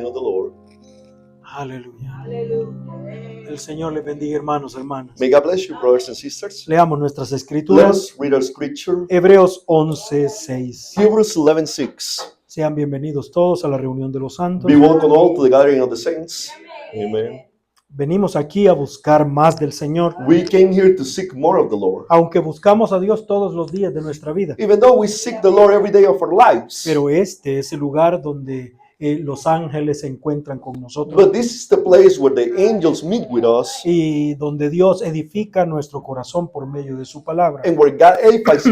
of the Lord. Aleluya. El Señor les bendiga, hermanos, hermanas. May God bless you, brothers and sisters. Leamos nuestras Let escrituras. us read our scripture. Hebreos 11:6. Hebrews 11:6. Sean bienvenidos todos a la reunión de los santos. Be welcome all to the gathering of the saints. Amen. Venimos aquí a buscar más del Señor, We came here to seek more of the Lord. aunque buscamos a Dios todos los días de nuestra vida. Even though we seek the Lord every day of our lives. Pero este es el lugar donde los ángeles se encuentran con nosotros But this is the place where the angels meet with us y donde Dios edifica nuestro corazón por medio de su palabra. and where God edifies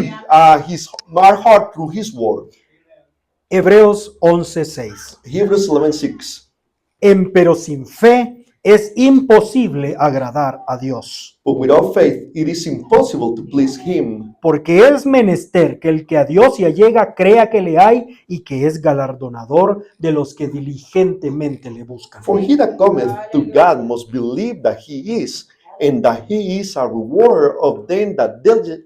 our heart through His word. Hebreos 11:6. Hebrews 11:6. Pero sin fe es imposible agradar a Dios, But without faith it is impossible to please Him. porque es menester que el que a Dios se allega crea que le hay y que es galardonador de los que diligentemente le buscan. For he that cometh to God must believe that He is, and that He is a rewarder of them that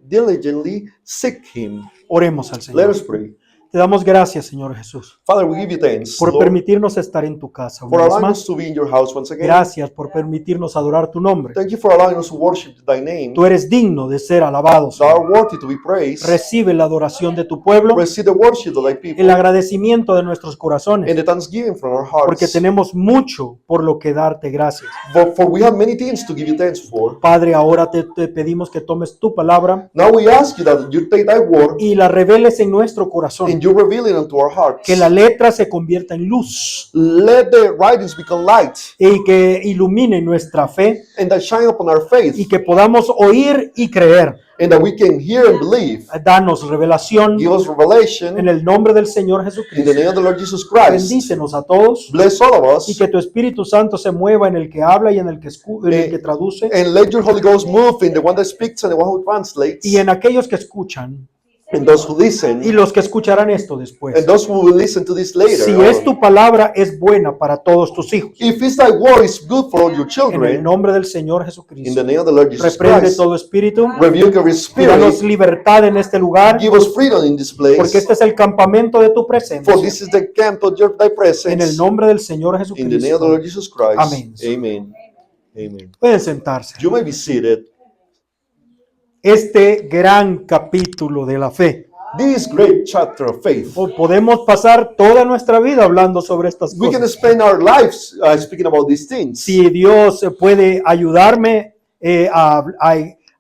diligently seek Him. Oremos al Let Señor. us pray. Te damos gracias, Señor Jesús, Father, we give you thanks, por Lord, permitirnos estar en tu casa for una vez allowing us más. to be in your house once again. Gracias por permitirnos adorar tu nombre. Thank you for allowing us to worship thy name. Tú eres digno de ser alabado, Thou art Señor. worthy to be praised. Recibe la adoración de tu pueblo, Receive the worship of thy people el agradecimiento de nuestros corazones, and the thanksgiving from our porque hearts. tenemos mucho por lo que darte gracias. For we have many things to give you thanks for. Padre, ahora te pedimos que tomes tu palabra Now we ask you that you take thy word y la reveles en nuestro corazón, and you reveal it unto our hearts. que la letra se convierta en luz Let the writings become light y que ilumine nuestra fe and that shine upon our faith, y que podamos oír y creer. and that we can hear and believe. Danos revelación Give us revelation en el nombre del Señor in the Jesucristo. name of the Lord Jesus Christ. Bendícenos a todos Bless all of y us, que tu Espíritu Santo se mueva en el que habla y en el que, en el que traduce and let your Holy Ghost move in the one that speaks and the one who translates, y en aquellos que escuchan and those who listen, y los que escucharán esto después. and those who will listen to this later. Si es tu palabra, es buena para todos tus hijos. If it's thy word is good for all your En el children, nombre del Señor in Jesucristo. the name of the Lord Jesus Reprende Christ, todo espíritu rebuke every y danos spirit, libertad en este lugar, give us freedom in this porque place, este es el campamento de tu presencia. for this is the camp of thy En el presence, nombre del Señor in the name of the Jesucristo. Lord Jesus Christ. Amén. Amen. Amen. Pueden sentarse. You may be seated. Este gran capítulo de la fe. This great chapter of faith. Podemos pasar toda nuestra vida hablando sobre estas We can cosas. spend our lives speaking about these things. Si Dios puede ayudarme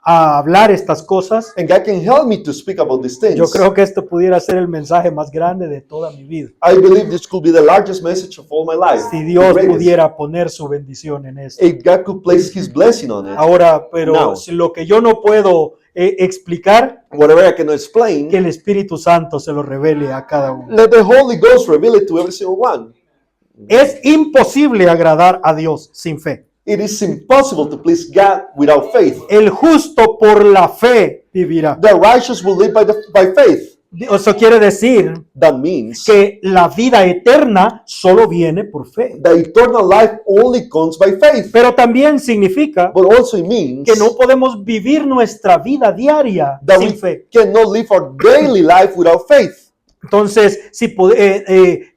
a hablar estas cosas, And God can help me to speak about these things. yo creo que esto pudiera ser el mensaje más grande de toda mi vida. I believe this could be the largest message of all my life. Si The Dios greatest. pudiera poner su bendición en esto. If God could place His blessing on it. Ahora, pero No. si lo que yo no puedo explicar, Whatever I cannot explain, que el Espíritu Santo se lo revele a cada uno. let the Holy Ghost reveal it to every single one. Es imposible agradar a Dios sin fe. It is impossible to please God without faith. El justo por la fe vivirá. The righteous will live by faith. Eso quiere decir That means que la vida eterna solo viene por fe. the eternal life only comes by faith. Pero también significa But also it means que no podemos vivir nuestra vida diaria that sin we fe. cannot live our daily life without faith. Entonces,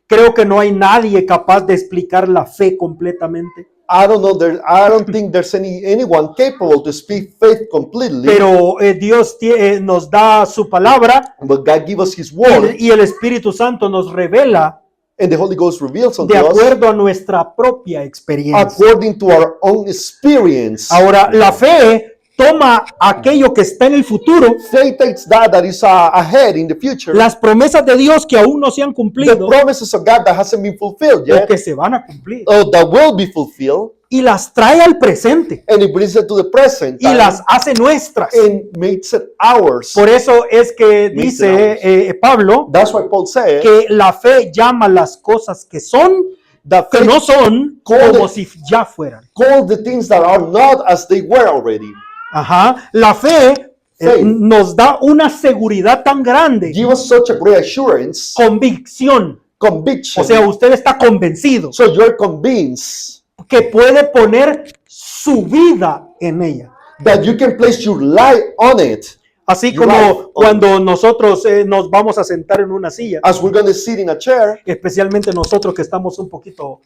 creo que no hay nadie capaz de explicar la fe completamente. I don't think there's anyone capable to speak faith completely. Pero Dios nos da su palabra But God give us His word, y el Espíritu Santo nos revela and the Holy Ghost reveals unto de us acuerdo a nuestra propia experiencia. according to our own experience. Ahora, la fe toma aquello que está en el futuro, Faith takes that is ahead in the future, las promesas de Dios que aún no se han the cumplido promises of God that hasn't been fulfilled o yet, que se van a cumplir, or that will be fulfilled, y las trae al presente and it brings it to the present y time las hace nuestras. and makes it ours. Por eso es que Makes dice it Pablo That's why Paul said que la fe llama las cosas que son, that que faith no son, como si ya fueran. call the things that are not as they were already. Ajá. La fe Faith. nos da una seguridad tan grande, Give us such a great assurance, convicción. conviction. O sea, usted está convencido So you're convinced que puede poner su vida en ella. that you can place your life on it. Así Your life como on cuando nosotros nos vamos a sentar en una silla, As we're going to sit in a chair, especialmente nosotros que estamos un poquito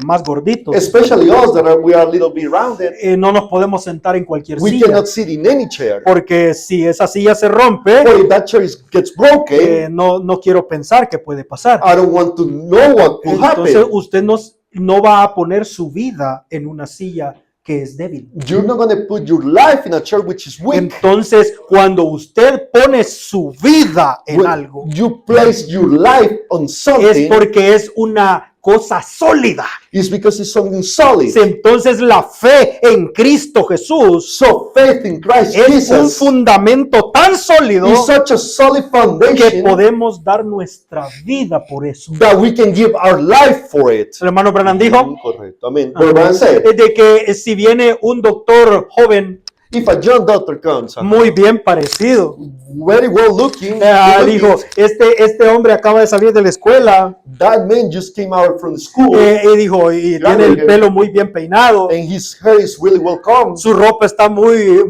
más gorditos, especially us that we are a little bit rounded, no nos podemos sentar en cualquier we silla, cannot sit in any chair. porque si esa silla se rompe, Or if that chair gets broken, no quiero pensar que puede pasar. I don't want to know what will Entonces happen. usted no va a poner su vida en una silla que es débil. You're not going to put your life in a chair which is weak. Entonces, cuando usted pone su vida en When algo, you place your life on es something, porque es una cosa sólida. it's because it's something solid. Entonces, la fe en Cristo Jesús So faith in Christ es un Jesus fundamento tan sólido is such a solid que foundation podemos dar nuestra vida por eso. that we can give our life for it. El hermano Branham dijo Correcto. Amén. But Brian said, de que si viene un doctor joven if a young doctor comes, muy bien parecido, very well looking, dijo, este hombre acaba de salir de la escuela, that man just came out from school y dijo, y tiene el pelo muy bien peinado, and his hair is really well combed. su ropa está muy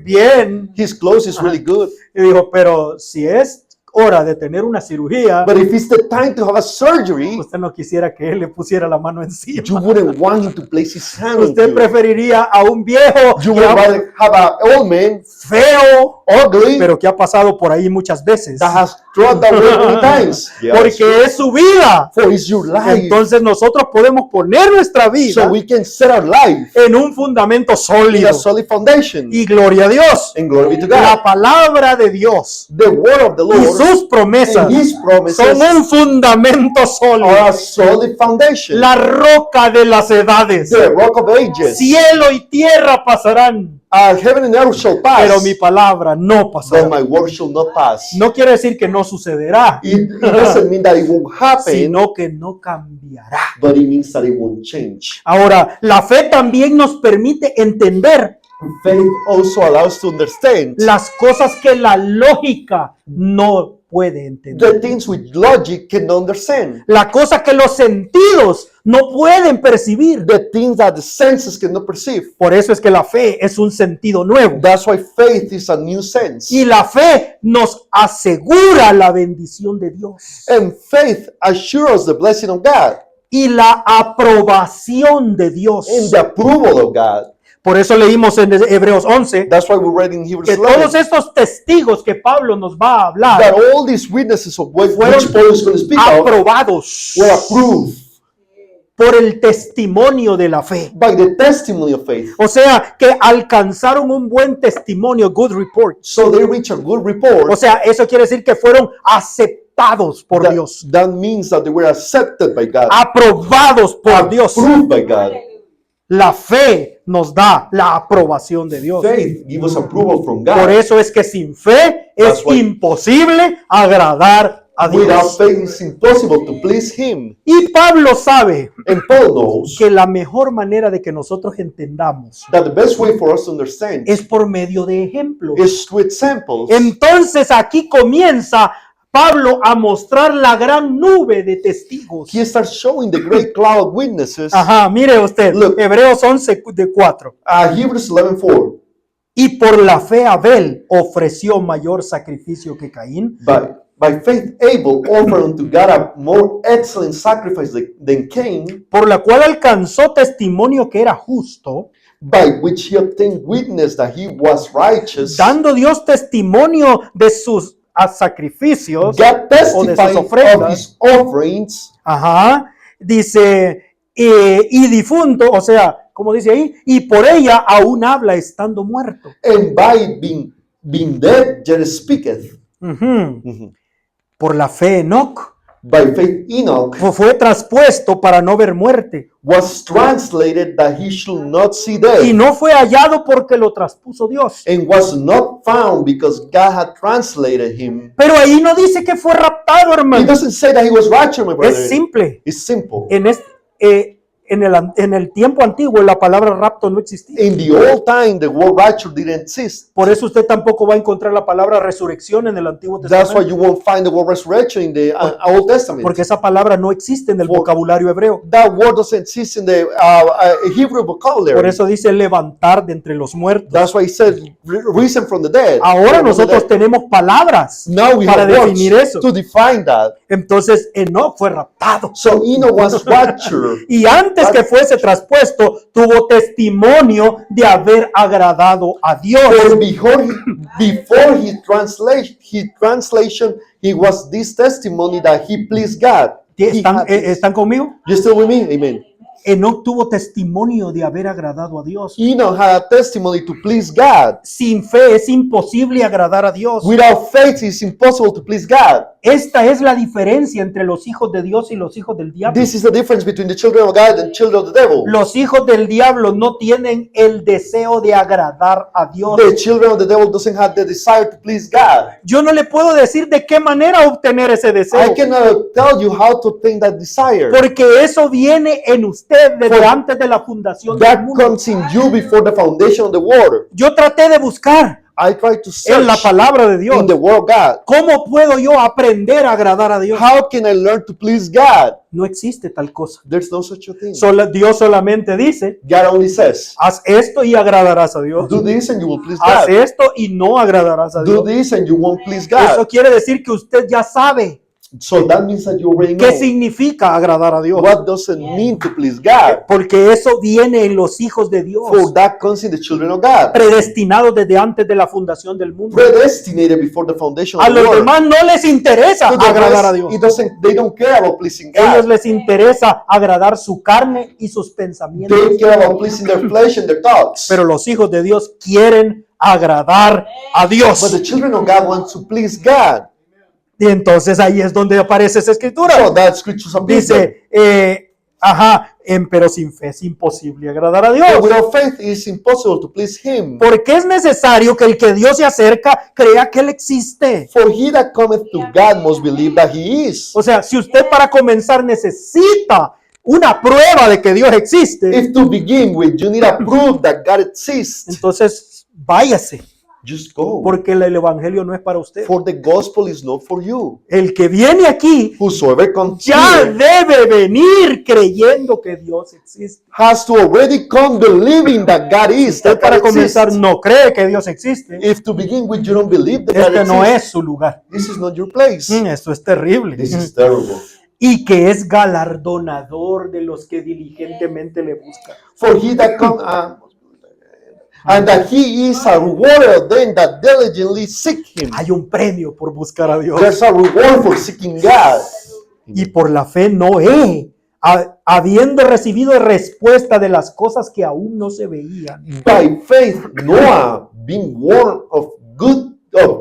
bien, His clothes is really good. y dijo, pero si es hora de tener una cirugía, But if it's the time to have a surgery, usted no quisiera que él le pusiera la mano encima. you wouldn't want him to place his hand on Usted you. preferiría a un viejo You would rather have an old man, feo, ugly, pero que ha pasado por ahí muchas veces, that has tried that way many times. porque es su vida. For it's your life. Entonces nosotros podemos poner nuestra vida So we can set our life en un fundamento in sólido. a solid foundation. Y gloria a Dios. And glory be to La God. palabra de Dios The word of the y Lord sus promesas and His promises son un fundamento sólido. are a solid foundation. La roca de las edades. The rock of ages. Cielo y tierra pasarán, Heaven and earth shall pass, pero mi palabra no but pasará. my word shall not pass. No quiere decir que no sucederá, It doesn't mean that it won't happen, sino que no cambiará. but it means that it won't change. Ahora, la fe también nos permite entender Faith also allows to understand las cosas que la lógica no puede entender. the things which logic cannot understand. La cosa que los sentidos no pueden percibir. The things that the senses cannot perceive. Por eso es que la fe es un sentido nuevo. That's why faith is a new sense. Y la fe nos asegura la bendición de Dios And faith assures the blessing of God y la aprobación de Dios. and the approval of God. Por eso leímos en Hebreos 11 That's why we read in Hebrews que todos 11 estos testigos que Pablo nos va a that hablar all these witnesses of which fueron Paul is going to speak of aprobados were approved por el testimonio de la fe. by the testimony of faith. O sea, que alcanzaron un buen testimonio, good report. So they reach a good O report. sea, eso quiere decir que fueron aceptados por That, Dios, that means that they were accepted by God, aprobados por Dios. approved by God. La fe nos da la aprobación de Dios. Faith gives us approval from God. Por eso es que sin fe es That's why- imposible agradar a Without Dios. faith, it's impossible to please Him. Y Pablo sabe And Paul knows que la mejor manera de que nosotros entendamos that the best way for us to understand es por medio de ejemplos. is through examples. Entonces aquí comienza Pablo a mostrar la gran nube de testigos. He starts showing the great cloud of witnesses. Ajá, mire usted, Look. Hebreos 11 de 4. Hebrews 11:4. Y por la fe Abel ofreció mayor sacrificio que Caín, By faith, Abel offered unto God a more excellent sacrifice than Cain, por la cual alcanzó testimonio que era justo, by which he obtained witness that he was righteous. dando Dios testimonio de sus sacrificios. God testified of ofrendas. his offerings, Ajá, dice, y difunto, o sea, como dice ahí, y por ella aún habla estando muerto. and by being dead, yet speaketh. Ujú. Por la fe Enoc By faith, Enoch fue traspuesto para no ver muerte, was translated that he should not see y death, no fue hallado porque lo traspuso Dios. and was not found because God had translated him. Pero ahí no dice que fue raptado, It hermano. doesn't say that he was righteous, my brother. Es simple. It's simple. En en el tiempo antiguo la palabra rapto no existía. In the old time, the word rapture didn't exist. Por eso usted tampoco va a encontrar la palabra resurrección en el Antiguo That's why Testamento, you won't find the word resurrection in the Old Testament. porque esa palabra no existe en el vocabulario hebreo. That word doesn't exist in the Hebrew vocabulary. Por eso dice levantar de entre los muertos. That's why he said risen from the dead. Ahora From the nosotros dead. tenemos palabras Now we para have definir words eso. to define that. Entonces Enoch fue raptado. So Enoch was raptured. Y antes que fuese traspuesto, tuvo testimonio de haber agradado a Dios. For before his translation, he was this testimony that he pleased God. ¿Están conmigo? You still with me? Amen. Enoch tuvo testimonio de haber agradado a Dios. Enoch had a testimony to please God. Sin fe es imposible agradar a Dios. Without faith, it's impossible to please God. Esta es la diferencia entre los hijos de Dios y los hijos del diablo. This is the difference between the children of God and children of the devil. Los hijos del diablo no tienen el deseo de agradar a Dios. The children of the devil doesn't have the desire to please God. Yo no le puedo decir de qué manera obtener ese deseo, I cannot tell you how to obtain that desire. porque eso viene en usted desde antes de la fundación del That mundo. comes in you before the foundation of the world. Yo traté de buscar I try to en la search palabra de Dios in the word of God. cómo puedo yo aprender a agradar a Dios. How can I learn to please God? No existe tal cosa. There's no such a thing. Dios solamente dice, God only says, haz esto y agradarás a Dios. do this and you will please Haz God. esto y no agradarás a Do Dios. this and you won't please Eso God. quiere decir que usted ya sabe So that means that you already qué know significa agradar a Dios. what does it mean to please God. Porque eso viene en los hijos de Dios, For that comes in the children of God. predestinados desde antes de la fundación del mundo. Predestinated before the foundation A of the los world. demás no les interesa To the agradar a rest, Dios. they don't care about pleasing Ellos God. les interesa agradar su carne y sus pensamientos. They care about pleasing their flesh and their thoughts. Pero los hijos de Dios quieren agradar a But Dios. the children of God want to please God. Y entonces ahí es donde aparece esa escritura. So that scriptures appears there. Dice, pero sin fe es imposible agradar a But Dios. without faith, it is impossible to please Him. Porque es necesario que el que Dios se acerca crea que Él existe. For he that cometh to God must believe that He is. O sea, si usted para comenzar necesita una prueba de que Dios existe, If to begin with, you need a proof that God exists, entonces váyase, just go. porque el evangelio no es para usted. For the gospel is not for you. El que viene aquí Whosoever comes ya here debe venir creyendo que Dios existe. has to already come believing that God is. Usted That para God comenzar exists. no cree que Dios existe. If to begin with, you don't believe that God Este no exists, es su lugar. this is not your place. Esto es terrible. This is terrible. Y que es galardonador de los que diligentemente le buscan. For he that comes, and that He is a rewarder of them that diligently seek Him. Hay un premio por buscar a Dios. There's a reward for seeking God. Y por la fe Noé, habiendo recibido respuesta de las cosas que aún no se veían, By faith, Noah, being warned of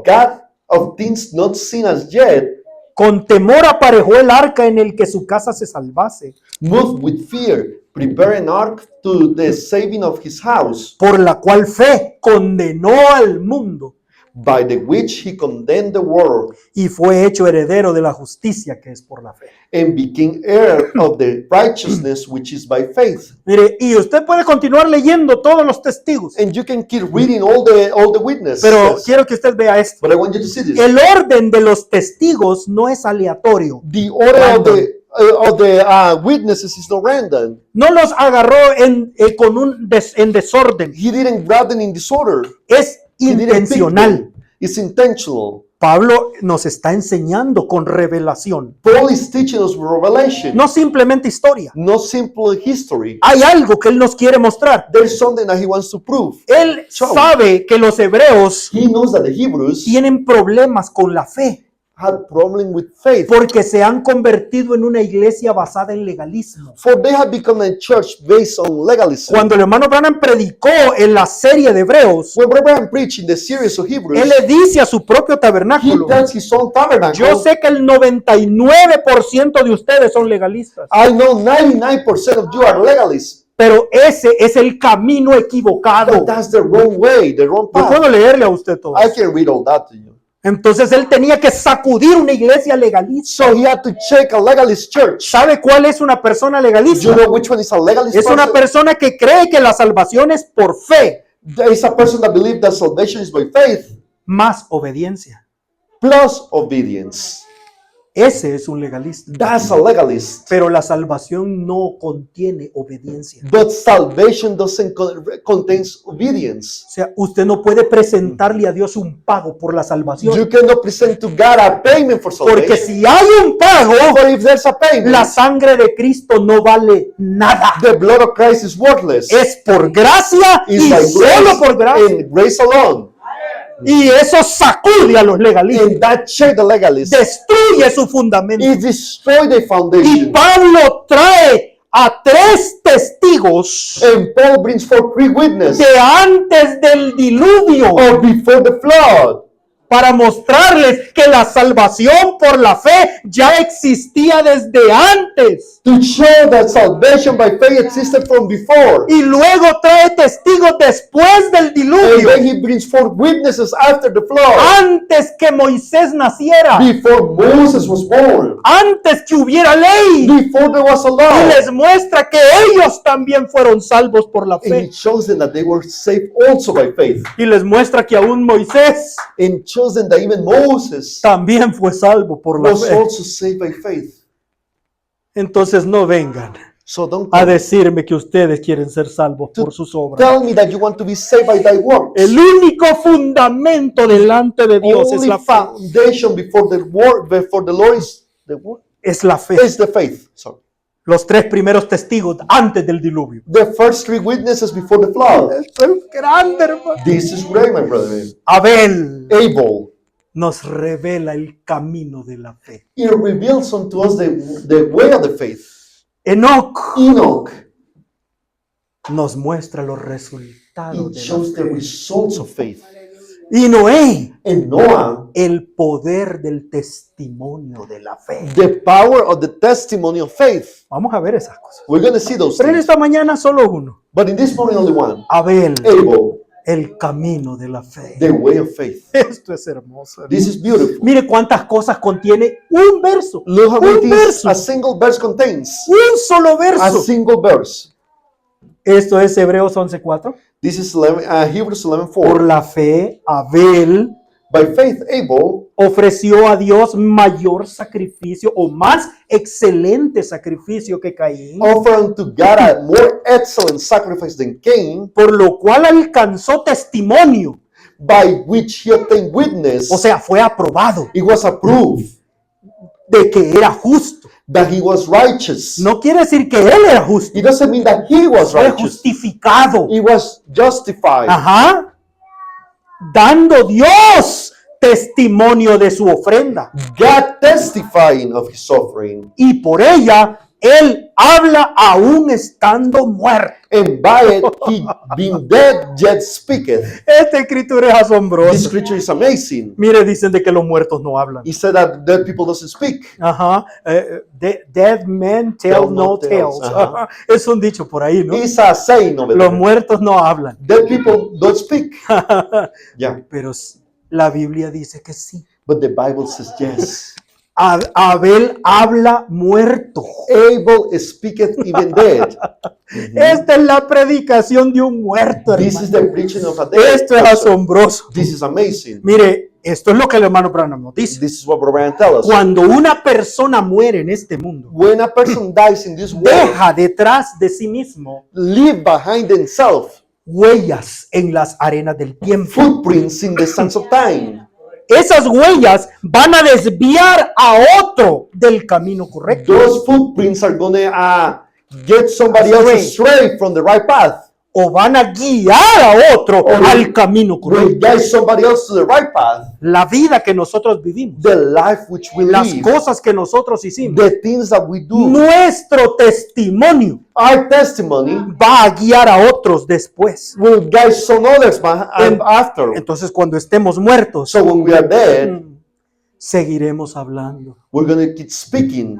God, of things not seen as yet, con temor aparejó el arca en el que su casa se salvase, moved with fear, prepared an ark to the saving of his house, por la cual fe condenó al mundo by the which he condemned the world, y fue hecho heredero de la justicia que es por la fe. and became heir of the righteousness which is by faith. Mire, y usted puede continuar leyendo todos los testigos, And you can keep reading all the witnesses. pero quiero que usted vea esto. But I want you to see this. El orden de los testigos no es aleatorio. The order of the witnesses is not random. No los agarró en desorden. He didn't grab them in disorder. Es He didn't pick intencional. them. It's intentional. Pablo nos está enseñando con revelación, Paul is teaching us revelation, no simplemente historia. not simple history. Hay algo que él nos quiere mostrar. There's something that he wants to prove. Él So- sabe que los hebreos He knows that the Hebrews tienen problemas con la fe had problem with faith, porque se han convertido en una iglesia basada en legalismo. for they have become a church based on legalism. Cuando el hermano Branham predicó en la serie de Hebreos, When Abraham preached in the series of Hebrews, él le dice a su propio he tabernáculo: plants his own tabernacle. yo sé que el 99% de ustedes son legalistas, I know 99% of you are legalists, pero ese es el camino equivocado. but that's the wrong way, the wrong Yo path. puedo leerle a usted todo. I can read all that to you. Entonces él tenía que sacudir una iglesia legalista. So he had to check a legalist church. ¿Sabe cuál es una persona Do legalista? you know which one is a legalist Es una person? persona que cree que la salvación es por fe There is a person that believes that salvation is by faith más obediencia. plus obedience. Ese es un legalista. That's a legalist. Pero la salvación no contiene obediencia. But salvation doesn't contains obedience. O sea, usted no puede presentarle a Dios un pago por la salvación. You cannot present to God a payment for Porque salvation. si hay un pago, But if there's a payment, la sangre de Cristo no vale nada. the blood of Christ is worthless. Es por gracia It's y by solo por grace gracia. and grace alone. Y eso sacude a los legalistas. And that check the legalists. Destruye su fundamento. It destroyed the Y foundation. Pablo trae a 3 testigos And Paul brings forth 3 witnesses de antes del diluvio or before the flood para mostrarles que la salvación por la fe ya existía desde antes. to show that salvation by faith existed from before. Y luego trae testigos después del And diluvio, then he brings forth witnesses after the flood, antes que Moisés naciera, before Moses was born, antes que hubiera ley. before there was a Y law. les muestra que ellos también fueron salvos por la And fe. it shows them that they were saved also by faith. Y les muestra que aún Moisés And shows them that even Moses también fue salvo por la was fe. also saved by faith. Entonces no vengan So don't a decirme que ustedes quieren ser salvos por sus obras. tell me that you want to be saved by thy works. El único fundamento delante de Dios es Only la fe. foundation before the Lord is the what? Es la fe. Is the faith. Sorry. Los 3 primeros testigos antes del diluvio. The first 3 witnesses before the flood. Esto es grande, hermano. This is great, my brother. Abel Abel. nos revela el camino de la fe. It reveals unto us the way of the faith. Enoc Enoch. nos muestra los resultados It de la shows the fe. results of faith. Y Noé, And Noah, el poder del testimonio de la fe. the power of the testimony of faith. Vamos a ver esas cosas. We're going to see those Pero en things. esta mañana solo uno. But in this morning, only one. Abel, Abel, el camino de la fe. the way of faith. Esto es hermoso. This is beautiful. Mire cuántas cosas contiene un verso. Look how many Un things verso. a single verse contains. Un solo A verso. single verse. Esto es Hebreos 11:4. This is Hebrews Por 11:4. la fe, Abel By faith, Abel ofreció a Dios mayor sacrificio o más excelente sacrificio que Caín, offered unto God a more excellent sacrifice than Cain, por lo cual alcanzó testimonio, by which he obtained witness. o sea, fue aprobado It was approved de que era justo. that he was righteous. No quiere decir que él era justo, It doesn't mean that he was fue righteous. justificado. He was justified. Ajá. Dando Dios testimonio de su ofrenda. God testifying of his suffering. Y por ella, él habla aún estando muerto. And by it, he being dead yet speaketh. Esta escritura es This asombrosa. scripture is amazing. Mire, dicen de que los muertos no hablan. He said that dead people doesn't speak. Ajá. Dead men tell no tales. Ajá. Ajá. Es un dicho por ahí, ¿no? It's a saying over Los there. muertos no hablan. Dead people don't speak. Yeah, Pero la Biblia dice que sí. but the Bible says yes. Abel habla muerto. Abel speaketh even dead. Esta es la predicación de un muerto, This hermano. is the preaching of a dead Esto es person. asombroso. This is amazing. Mire, esto es lo que el hermano Branham nos dice. This is what Brother Brian tells us. Cuando una persona muere en este mundo, When a person dies in this world, deja detrás de sí mismo leave behind themselves huellas en las arenas del tiempo. footprints in the sands of time. Esas huellas van a desviar a otro del camino correcto. Those footprints are going to get somebody else astray from the right path. O van a guiar a otro al camino Will correcto. guide somebody else to the right path. La vida que nosotros vivimos, The life which we las live. cosas que nosotros hicimos, The things that we do. nuestro testimonio Our testimony va a guiar a otros después. will guide some others after. Entonces, cuando estemos muertos, So when we are dead, seguiremos hablando. we're going to keep speaking.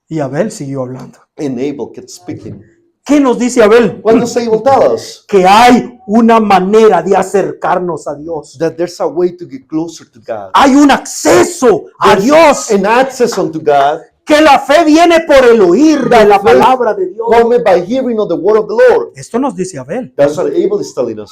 Y Abel siguió hablando. And Abel kept speaking. ¿Qué nos dice Abel? What does Abel tell us? Que hay una manera de acercarnos a Dios. that there's a way to get closer to God. Hay un acceso a There's Dios, an access unto God, que la fe viene por el oír de la faith palabra de Dios. coming by hearing of the word of the Lord. Esto nos dice Abel, That's what Abel is telling us.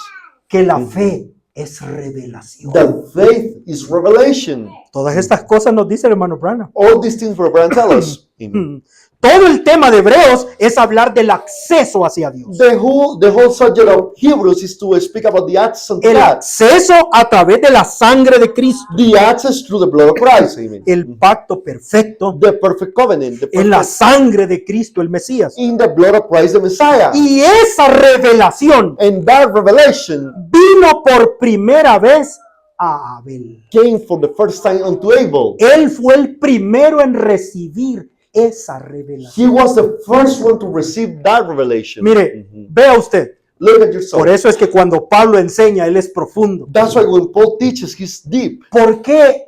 que la fe es revelación. That faith is revelation. Todas estas cosas nos dice el hermano Branham. All these things Brother Branham tell us. Amen. Todo el tema de Hebreos es hablar del acceso hacia Dios. The whole subject of Hebrews is to speak about the access unto El God. acceso a través de la sangre de Cristo. The access through the blood of Christ. Amen. El pacto perfecto The perfect covenant. The en la perfect, sangre de Cristo, el Mesías. in the blood of Christ the Messiah. Y esa revelación And that revelation vino por primera vez a Abel. came for the first time unto Abel. Él fue el primero en recibir esa revelación. He was the first one to receive that revelation. Mire, vea usted. Look at yourself. Por eso es que cuando Pablo enseña, él es profundo. That's why when Paul teaches, he's deep. ¿Por qué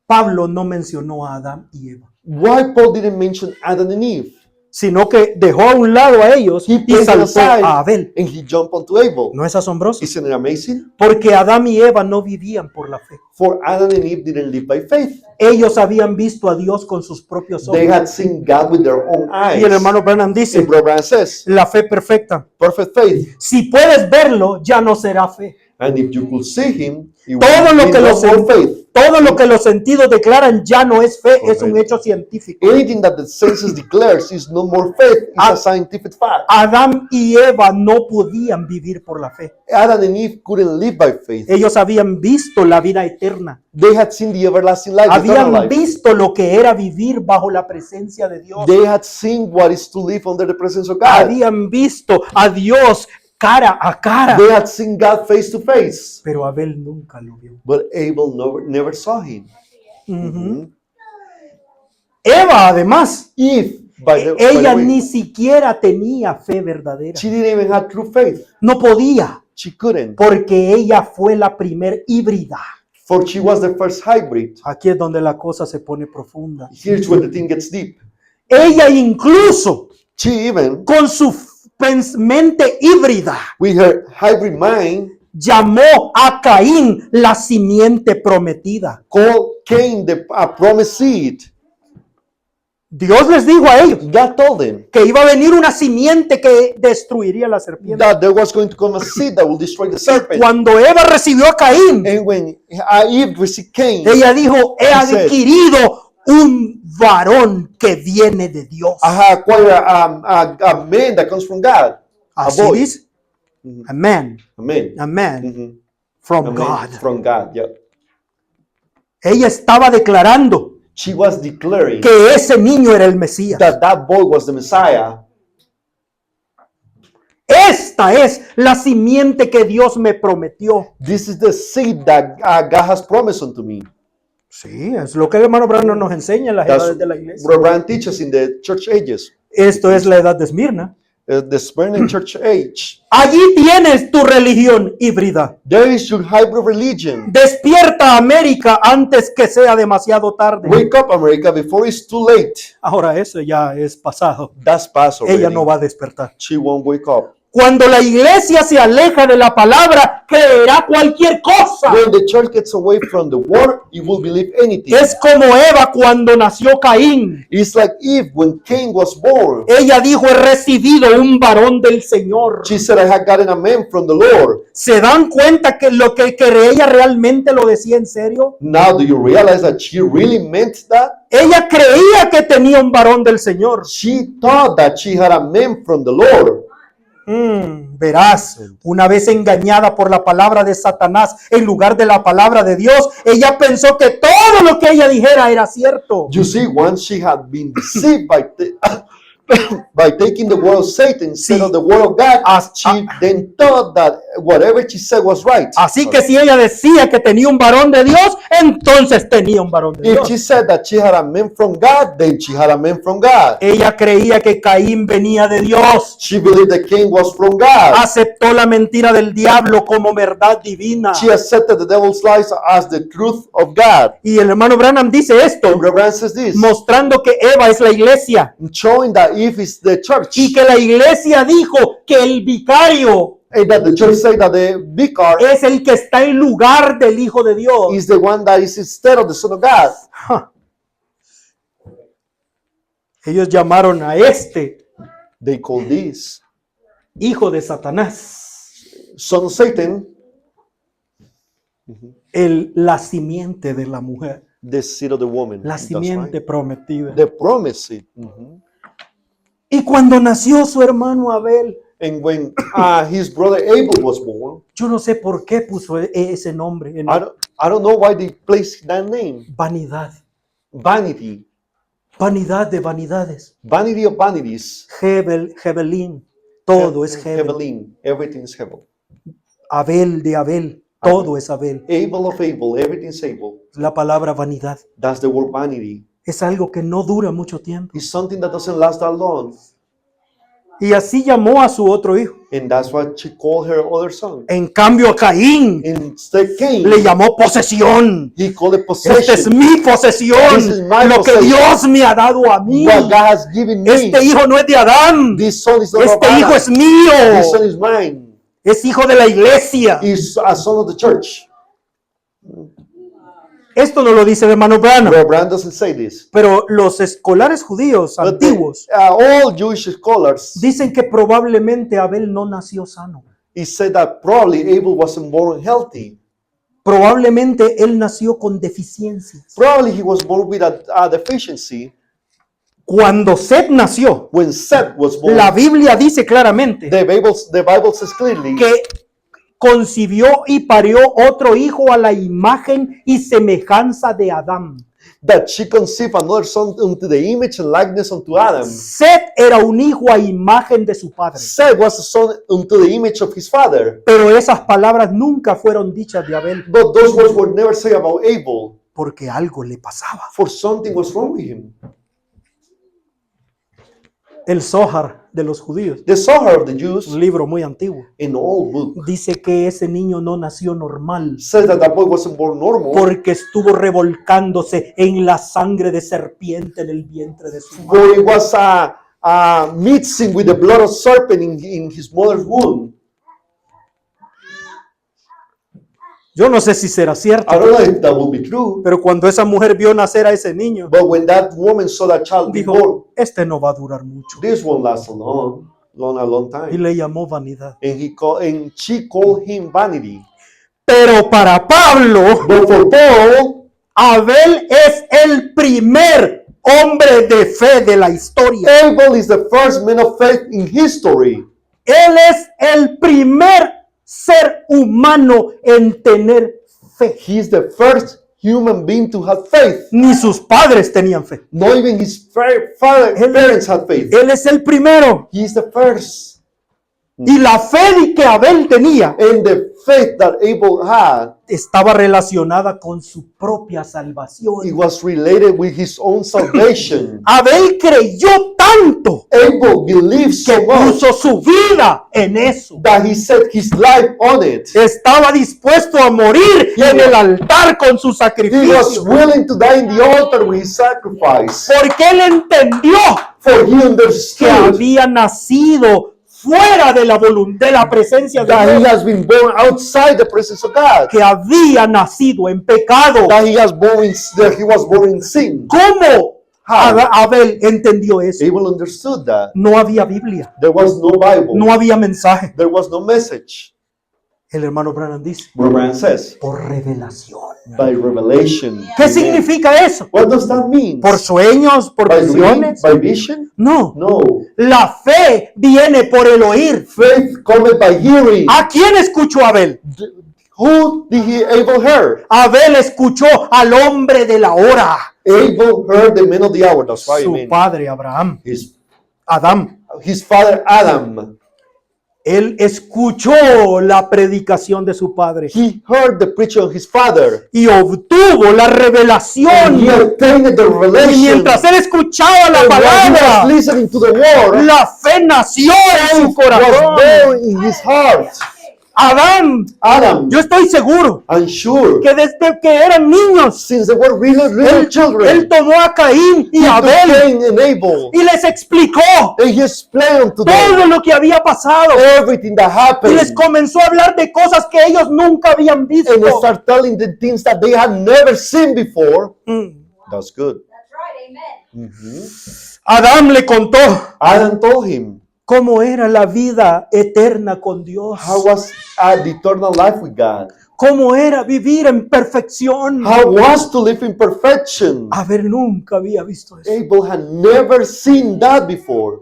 Pablo no mencionó a Adán y Eva? Why Paul didn't mention Adam and Eve? Sino que dejó a un lado a ellos He y placed them saltó aside a Abel. and he jumped onto Abel. ¿No es asombroso? Isn't it amazing? Porque Adán y Eva no vivían por la fe. For Adam and Eve didn't live by faith. Ellos habían visto a Dios con sus propios ojos. They had seen God with their own eyes. Y el hermano Branham dice, And Brother Branham says, la fe perfecta. perfect faith. Si puedes verlo, ya no será fe. And if you could see him, it Todo would lo be que no los, more faith. todo lo que los sentidos declaran ya no es fe, es un Correcto. hecho científico. Anything that the senses declares is no more faith. It's a scientific fact. Adán y Eva no podían vivir por la fe. Adam and Eve couldn't live by faith. Ellos habían visto la vida eterna. They had seen the everlasting life, the eternal Habían life. visto lo que era vivir bajo la presencia de Dios. They had seen what is to live under the presence of God. Habían visto a Dios cara a cara. They had seen God face to face. Pero Abel nunca lo vio. But Abel never saw him. Ujú. Eva, además, Eve, by the ella way, ni siquiera tenía fe verdadera. she didn't even have true faith. No podía, She couldn't. porque ella fue la primer híbrida. For she was the first hybrid. Aquí es donde la cosa se pone profunda. Here's where the thing gets deep. Ella incluso She even, con su mente híbrida, with her hybrid mind, llamó a Caín la simiente prometida. called Cain a promised seed. Dios les dijo a ellos God told them que iba a venir una simiente que destruiría la serpiente. that there was going to come a seed that will destroy the serpent. Cuando Eva recibió a Caín, And when Eve received Cain, ella dijo, he He said, adquirido un varón que viene de Dios. I have acquired a man that comes from God. A Así boy. dice, a man, A man. a man Mhm. from A man God. from God, yeah. Ella estaba declarando She was declaring que ese niño era el Mesías. that boy was the Messiah. Esta es la simiente que Dios me prometió. This is the seed that God has promised unto me. Sí, es lo que el hermano Branham nos enseña en las That's edades de la iglesia. what Brand teaches in the church ages. Esto es la edad de Esmirna. The Smyrna church age. Allí tienes tu religión híbrida. There is your hybrid religion. Despierta, América, antes que sea demasiado tarde. Wake up, America, before it's too late. Ahora eso ya es pasado. That's past already. Ella no va a despertar. She won't wake up. Cuando la iglesia se aleja de la palabra, creerá cualquier cosa. When the church gets away from the word, it will believe anything. Es como Eva cuando nació Caín. It's like Eve when Cain was born. Ella dijo, he recibido un varón del Señor. She said, I had gotten a man from the Lord. ¿Se dan cuenta que lo que ella realmente lo decía en serio? Now, do you realize that she really meant that? Ella creía que tenía un varón del Señor. She thought that she had a man from the Lord. Verás, una vez engañada por la palabra de Satanás en lugar de la palabra de Dios, ella pensó que todo lo que ella dijera era cierto. You see, once she had been deceived by taking the word of Satan instead Sí. of the word of God, she then thought that whatever she said was right. Así que si ella decía que tenía un varón de Dios, entonces tenía un varón de If Dios. she said that she had a man from God, then she had a man from God. Ella creía que Caín venía de Dios. She believed that Cain was from God. Aceptó la mentira del diablo como verdad divina. She accepted the devil's lies as the truth of God. Y el hermano Branham dice esto, And Reverend says this, mostrando que Eva es la iglesia showing that Eve is the church. y que la iglesia dijo que el vicario And that the church say that the vicar es el que está en lugar del Hijo de Dios. is the one that is instead of the Son of God. Ja. Ellos llamaron a este They call this hijo de Satanás son of Satan, la simiente de la mujer, the seed of the woman. la That's simiente right. prometida. The promised seed. Y cuando nació su hermano Abel, And when his brother Abel was born, yo no sé por qué puso ese nombre en I don't know why they placed that name. vanidad. Vanity. Vanidad de vanidades. Vanity of vanities. Hebelín. Todo es Hebel. Heavenly. Everything is Hebel. Abel de Abel. Todo es Abel. Abel of Abel. Everything is Abel. La palabra vanidad That's the word vanity. es algo que no dura mucho tiempo. It's something that doesn't last that long. Y así llamó a su otro hijo. And that's what she called her other son. En cambio a Caín Instead, Cain, le llamó posesión. he called it Esta es possession. mi This posesión. is my Lo que possession. Dios me ha dado a mí. What God has given me. Este hijo no es de Adán. This son is not of Este hijo Adam. es mío. This son is mine. Es hijo de la iglesia. He's a son of the church. Esto no lo dice el hermano Branham. Well, Brand doesn't say this. Pero los escolares judíos But antiguos all Jewish scholars, dicen que probablemente Abel no nació sano. he said that probably Abel wasn't born healthy. Probablemente él nació con deficiencias. Probably he was born with a deficiency. Cuando Seth nació, When Seth was born, la Biblia dice claramente the Bible says clearly que concibió y parió otro hijo a la imagen y semejanza de Adán. that she conceived another son unto the image and likeness unto Adam. Seth era un hijo a imagen de su padre. Seth was a son unto the image of his father. Pero esas palabras nunca fueron dichas de Abel But those words were never said about Abel, porque algo le pasaba. for something was wrong with him. El Zohar de los judíos, The Zohar of the Jews, un libro muy antiguo, in old book, dice que ese niño no nació normal says that boy wasn't born normal. porque estuvo revolcándose en la sangre de serpiente en el vientre de su madre. For it was mixing with the blood of serpent in his mother's womb. Yo no sé si será cierto, I don't know if that will be true, pero cuando esa mujer vio nacer a ese niño, but when that woman saw that child be born, dijo, este no va a durar mucho. this won't last a long Y time. le llamó vanidad. And she called him vanity. Pero para Pablo, But for Paul, Abel es el primer hombre de fe de la historia. Abel is the first man of faith in history. Él es el primer ser humano en tener fe. He is the first human being to have faith. Ni sus padres tenían fe. Not even his parents had faith. Él es el primero. He is the first. Y la fe que Abel tenía And the faith that Abel had, estaba relacionada con su propia salvación. it was related with his own salvation. Abel creyó tanto Abel believed que so much puso su vida en eso. that he set his life on it. Estaba dispuesto a morir en el altar con su He was sacrificio. willing to die in the altar with his sacrifice. Porque él entendió For he que understood había nacido fuera de la voluntad, de la presencia de that he Dios, has been born outside the presence of God. que había nacido en pecado. That he was born in sin. ¿Cómo How? Abel entendió eso? Abel understood that. No había Biblia, There was no Bible. no había mensaje. There was no message. El hermano Branham dice, Brand says, por revelación. by revelation. ¿Qué Amen. significa eso? What does that mean? ¿Por sueños? ¿Por By dream? visiones? By vision? No. No. La fe viene por el oír. Faith cometh by hearing. ¿A quién escuchó Abel? Who did Abel hear? Abel escuchó al hombre de la hora, Abel heard the man of the hour. That's right. su Amen. padre Abraham, His Adán. father Adam. Él escuchó la predicación de su padre He heard the preaching of his father. y obtuvo la And revelación. he obtained the Y revelation. mientras él escuchaba la And while he was palabra, listening to the word, la fe nació en su was corazón. born in his heart. Adán, Adam, yo estoy seguro I'm sure, que desde que eran niños, since they were really él children, tomó a Caín y he a took Abel Cain and Abel, y les explicó and he explained to them todo lo que había pasado everything that y happened, les comenzó a hablar de cosas que ellos nunca habían visto. and they start telling the things that they had never seen before. Mm. That's good. That's right. Amen. Adán le contó Adam told him cómo era la vida eterna con Dios, how was the eternal life with God, cómo era vivir en perfección. how was to live in perfection. Abel nunca había visto eso, Abel had never seen that before,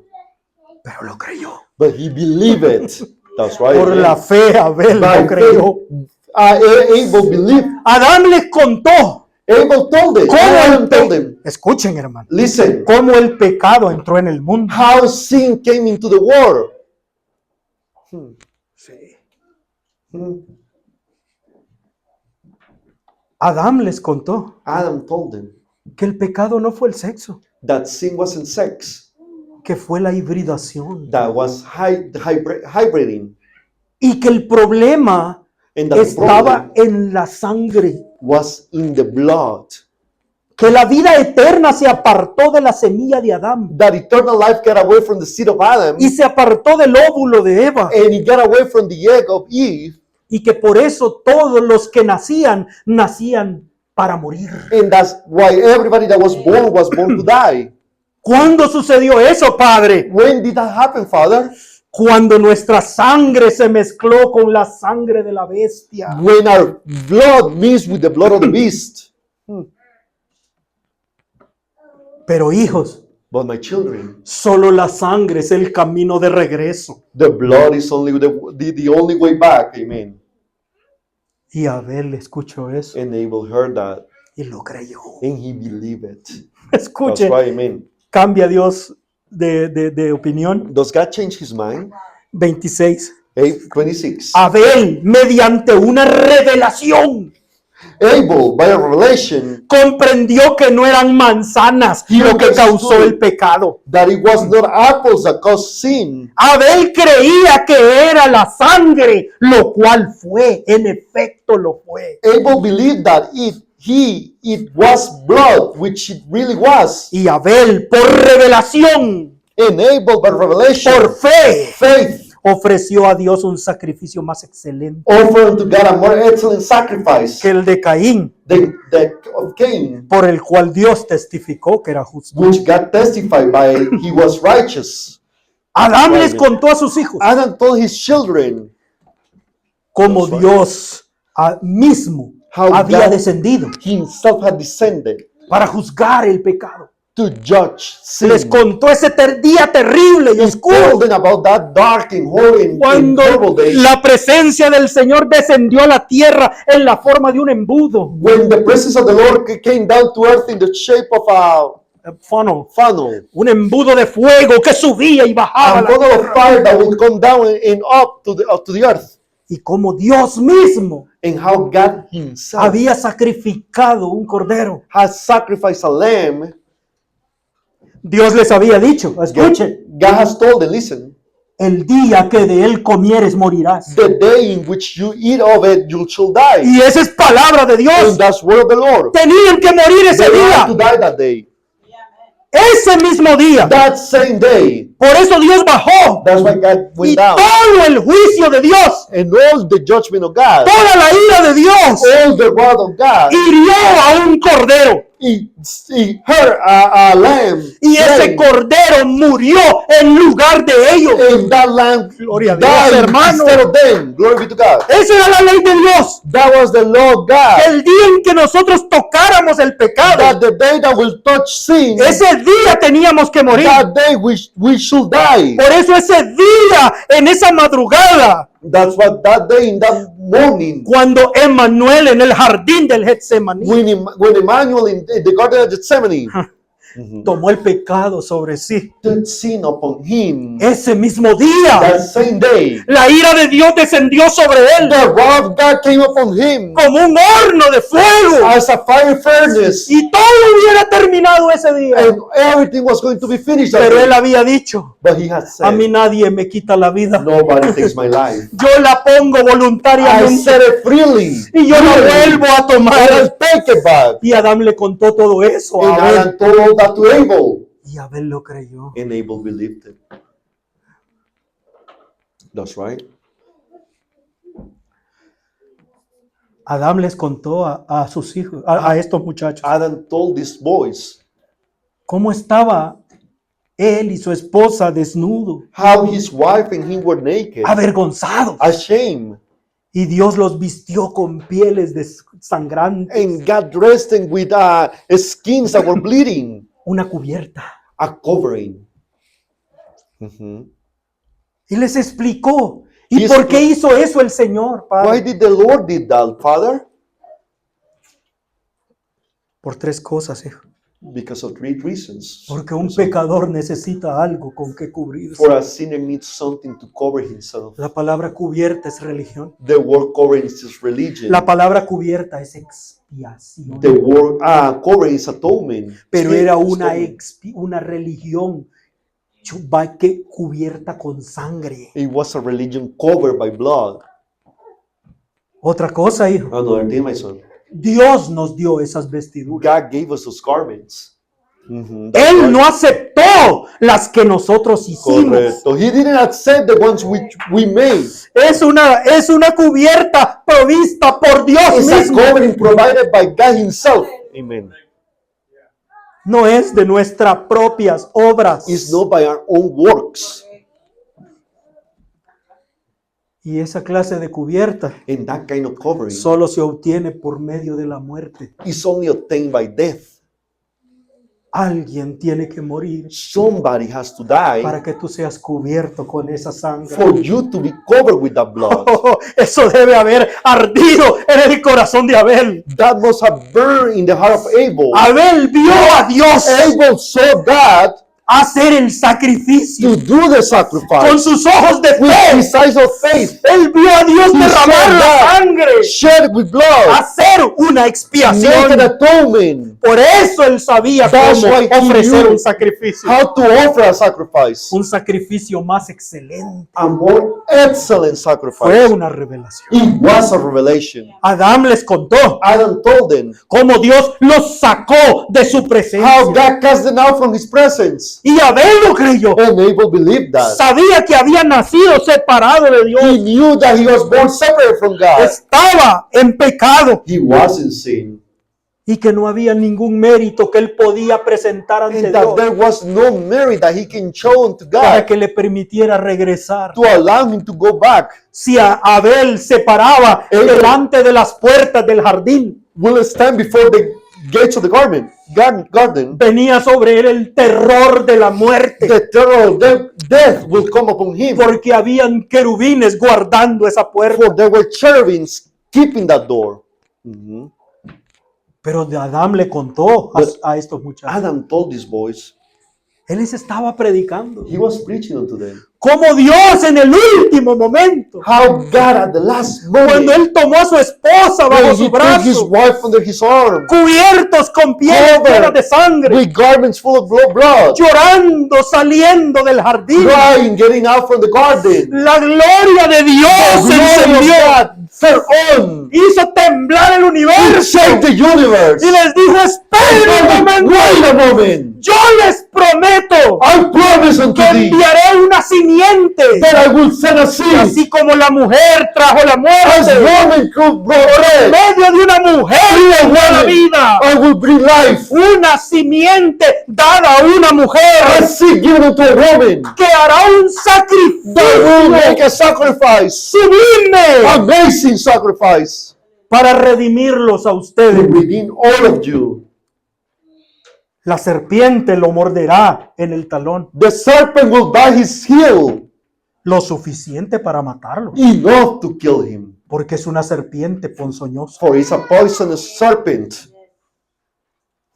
pero lo creyó. but he believed it. That's right. Por la fe, Abel By lo creyó. faith, Abel believed. Adán les contó Abel told them. cómo Adam told them. escuchen, hermano, Listen, cómo el pecado entró en el mundo. how sin came into the world. Adán les contó Adam told them que el pecado no fue el sexo, that sin wasn't sex, que fue la hibridación, that was hybriding, y que el problema and that the estaba problem en la sangre, was in the blood. que la vida eterna se apartó de la semilla de Adán That eternal life got away from the seed of Adam, y se apartó del óvulo de Eva, and it got away from the egg of Eve, y que por eso todos los que nacían para morir. and that's why everybody that was born to die. ¿Cuándo sucedió eso, Padre? When did that happen, Father? Cuando nuestra sangre se mezcló con la sangre de la bestia. When our blood mixed with the blood of the beast. Pero hijos, But my children, solo la sangre es el camino de regreso. the blood is only the only way back. Amen. Y Abel escuchó eso And Abel heard that, y lo creyó. and he believed it. That's Escuche, right, amen. cambia Dios de opinión. Does God change his mind? 26. 26. Abel, mediante una revelación, Abel, by a revelation, comprendió que no eran manzanas lo que causó el pecado. that it was not apples that caused sin. Abel creía que era la sangre, lo cual fue, en efecto lo fue. Abel believed that it was blood, which it really was. Y Abel, por revelación, And Abel, by revelation, por fe, faith, ofreció a Dios un sacrificio más excelente offered unto God a more excellent sacrifice que el de Caín, than of Cain, por el cual Dios testificó que era justo. which God testified by he was righteous. Adán les contó a sus hijos Adam told his children cómo Dios mismo How había God descendido himself had descended para juzgar el pecado. to judge sin. Les contó ese día terrible y He oscuro told them about that dark and horrible and cuando terrible day la presencia del Señor descendió a la tierra en la forma de un embudo, when the presence of the Lord came down to earth in the shape of a funnel, funnel, un embudo de fuego que subía y bajaba a la funnel of tierra. fire that would come down and up to the earth, Y como Dios mismo and how God himself había sacrificado un cordero, has sacrificed a lamb. Dios les había dicho, escuchen, God has told them, listen, el día que de él comieres morirás. the day in which you eat of it, you shall die. Y esa es palabra de Dios. And that's word of the Lord. Tenían que morir ese They had to día, die that day. ese mismo día. That same day. Por eso Dios bajó That's why God y went down. todo el juicio de Dios, And all the judgment of God, toda la ira de Dios, all the wrath of God, hirió a un cordero. he hurt a lamb. Y ese cordero murió en lugar de ellos. And that lamb Gloria a Dios, died hermano. instead of them. Glory be to God. Esa era la ley de Dios. That was the law of God. El día en que nosotros tocáramos el pecado, That the day that will touch sin, ese día teníamos que morir. that day we should die. Por eso ese día, en esa madrugada, That's what that day in that morning, cuando Emmanuel en el jardín del Getsemaní, when Emmanuel in the Garden of Gethsemane, tomó el pecado sobre sí. took sin upon him. Ese mismo día, That same day, la ira de Dios descendió sobre él the wrath of God came upon him como un horno de fuego. as a fire furnace, Y todo hubiera terminado ese día. and everything was going to be finished that Pero él day. había dicho, But he had a mí said, nadie me quita la vida. nobody takes my life. Yo la pongo I voluntariamente said it freely. y yo la vuelvo a And I tomar. take it back. Y Adán le contó todo eso a And Abel. Adam told that to Abel. Y Abel lo creyó. And Abel believed it. That's right. Adán les contó a sus hijos, a estos muchachos, Adam told these boys cómo estaba él y su esposa desnudo, how his wife and him were naked, avergonzados. ashamed, Y Dios los vistió con pieles sangrantes, and God dressed them with skins that were bleeding, una cubierta. a covering. Mhm. Y les explicó. ¿Y Y por qué hizo eso el Señor, Why Padre? did the Lord did that, Father? Por tres cosas, hijo. Because of three reasons. Porque un pecador necesita algo con que cubrirse. For a sinner needs something to cover himself. La palabra cubierta es religión. The word covering is religion. La palabra cubierta es expiación. The word covering is atonement. Pero Sí, era una, atonement. una religión que cubierta con sangre. It was a religion covered by blood. Otra cosa, hijo. Another thing, my son. Dios nos dio esas vestiduras. God gave us those garments. That's Él right. no aceptó las que nosotros hicimos. Correcto. He didn't accept the ones which we made. Es una cubierta provista por Dios It's a mismo. covering provided by God Himself. Amen. No es de nuestras propias obras. It's not by our own works. Y esa clase de cubierta And that kind of covering solo se obtiene por medio de la muerte. is only obtained by death. Alguien tiene que morir Somebody has to die para que tú seas cubierto con esa sangre. for you to be covered with that blood. Oh, eso debe haber ardido en el corazón de Abel. That must have burned in the heart of Abel. Abel vio a Dios Abel saw God hacer el sacrificio to do the con sacrifice sus ojos de with fe. his eyes of faith, Él vio a Dios He derramar saw la God sangre, shed with blood, hacer una make an expiación. atonement, Por eso él sabía That's cómo why he ofrecer knew un sacrificio. how to offer a sacrifice, Un sacrificio más excelente. a more excellent Fue sacrifice. una revelación. It was a revelation. Adán les contó Adam told them cómo Dios los sacó de su how presencia. God cast them out from his presence. Y Abel lo creyó. And Abel believed that. Sabía que había nacido separado de He Dios. knew that he was born separate from God. Estaba en pecado. He was in sin. Y que no había ningún mérito que él podía presentar ante And that Dios there was no merit that he can show unto para God que le permitiera regresar. to allow him to go back. Si a Abel se paraba delante de las puertas del jardín, Will stand before the gates of the garden. venía sobre él el terror de la muerte, The terror of death will come upon him. porque habían querubines guardando esa puerta. For there were cherubims keeping that door. Mhm. Pero Adán le contó a estos muchachos. Adam told these boys, Él les estaba predicando he was preaching unto them, como Dios en el último momento, how God at the last cuando moment, él tomó a su esposa bajo when su he took his brazo, wife under his arm, cubiertos con pieles Covered llenas de sangre, with garments full of blood, llorando, saliendo del jardín. crying, getting out from the garden. La gloria de Dios The se glory of encendió, God fell on. hizo temblar el He universo shake the universe. y les dijo: esperen un momento, Wait a moment. yo les prometo I promise unto que thee enviaré una simiente, that I will send a seed. así como la mujer trajo la As muerte, woman could brought en bread, medio de una mujer through a da la woman, vida. I will bring life. Una simiente dada a una A mujer seed given unto a woman que hará un that will make sacrificio a sacrifice, sublime amazing sacrifice, para redimirlos a to ustedes. redeem all of you. La serpiente lo morderá en el talón, The serpent will bite his heel, lo suficiente para matarlo, enough to kill him. porque es una serpiente ponzoñosa. For it's a poisonous serpent.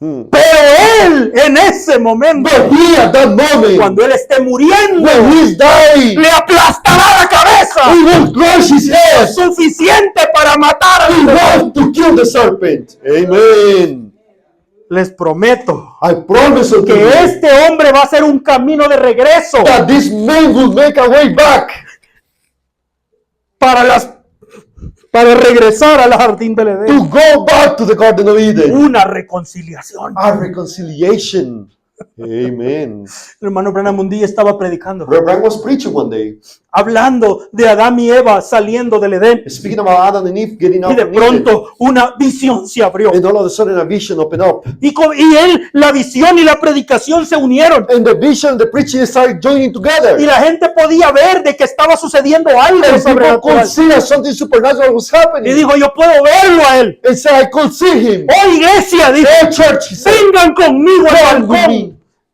Pero él, en ese momento, But he, at that moment, cuando él esté muriendo, when he's dying, le aplastará la cabeza. he will crush his head. Suficiente para matar He al serpente. wants to kill the serpent. Amen. Les prometo I promise unto que you este hombre va a hacer un camino de regreso that this man will make a way back para regresar al jardín del to Edén. go back to the Garden of Eden. Una reconciliación. A reconciliation. Amen. El hermano Branham un día estaba predicando, Reverend was preaching one day, hablando de Adán y Eva saliendo del Edén. speaking about Adam and Eve getting Y out de from Eden. pronto una visión se abrió. And all of a sudden a vision opened up. Y él, la visión y la predicación se unieron. And the vision and the preaching started joining together. Y la gente podía ver de que estaba sucediendo algo And people sobrenatural. could see that something supernatural was Y happening. dijo, yo puedo verlo a él. And said, I could see him. Oh, iglesia, dijo, Oh, church, he said, vengan conmigo al come with balcón. me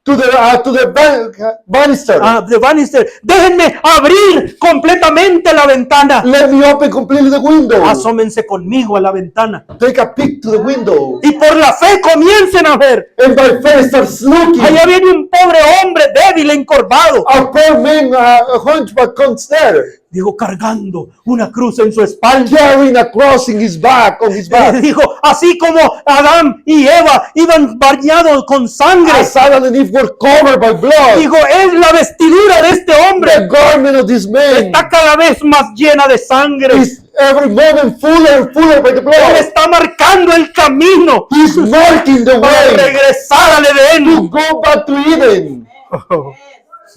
to the banister. De Bannister, déjenme abrir completamente la ventana. Let me open completely the window. Asómense conmigo a la ventana. Take a peek to the window. Y por la fe comiencen a ver. And by faith starts looking. Allá viene un pobre hombre débil, encorvado. A poor man, a hunchback comes there, Dijo, cargando una cruz en su espalda. carrying a cross in his back, on his back. Dijo, así como Adán y Eva iban bañados con sangre. As Adam and Eve were covered by blood, Dijo, es la vestidura de este hombre. the garment of this man Está cada vez más llena de sangre. is every moment fuller and fuller by the Él blood. está marcando el camino He's marking the para way regresar al to Edén. go back to Eden.